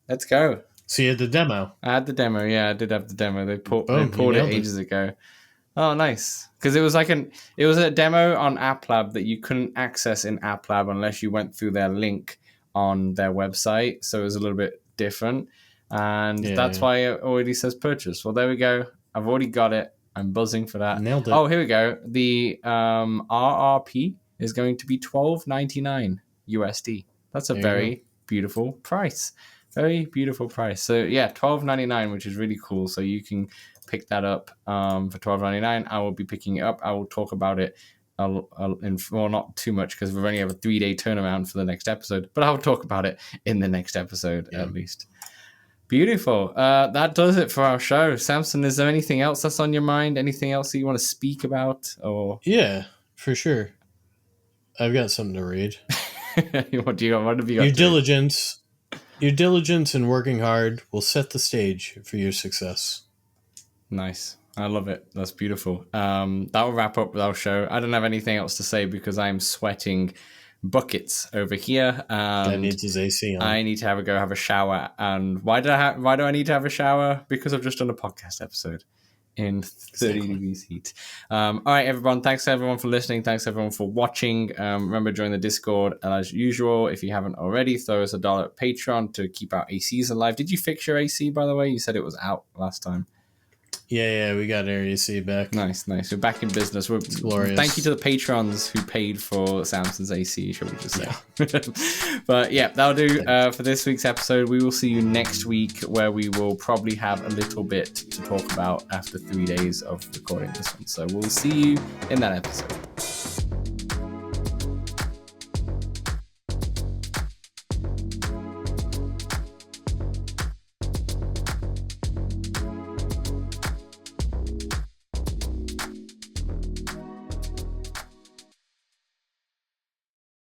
Let's go. So you had the demo. I had the demo. Yeah, I did have the demo. They pulled it ages ago. Oh, nice. Because it was it was a demo on App Lab that you couldn't access in App Lab unless you went through their link on their website. So it was a little bit different. And that's why it already says purchase. Well, there we go. I've already got it. I'm buzzing for that. Nailed it. Oh, here we go. The RRP is going to be $12.99 USD. That's a very beautiful price. Very beautiful price. So yeah, $12.99, which is really cool. So you can pick that up for $12.99. I will be picking it up. I will talk about it not too much because we've only have a 3-day turnaround for the next episode, but I'll talk about it in the next episode at least. Beautiful. That does it for our show. Samson, is there anything else that's on your mind? Anything else that you want to speak about? Or yeah, for sure. I've got something to read. What do you got? What have you got? Your diligence and working hard will set the stage for your success. Nice. I love it. That's beautiful. That will wrap up with our show. I don't have anything else to say because I'm sweating buckets over here. That needs his AC on. I need to have a shower. And why do I need to have a shower? Because I've just done a podcast episode in 30 degrees heat. All right, everyone. Thanks everyone for listening. Thanks everyone for watching. Remember, join the Discord as usual. If you haven't already, throw us $1 at Patreon to keep our ACs alive. Did you fix your AC, by the way? You said it was out last time. Yeah, we got our AC back. Nice. We're back in business. It's glorious. Thank you to the patrons who paid for Samson's AC, shall we just say. Yeah. But yeah, that'll do for this week's episode. We will see you next week where we will probably have a little bit to talk about after 3 days of recording this one. So we'll see you in that episode.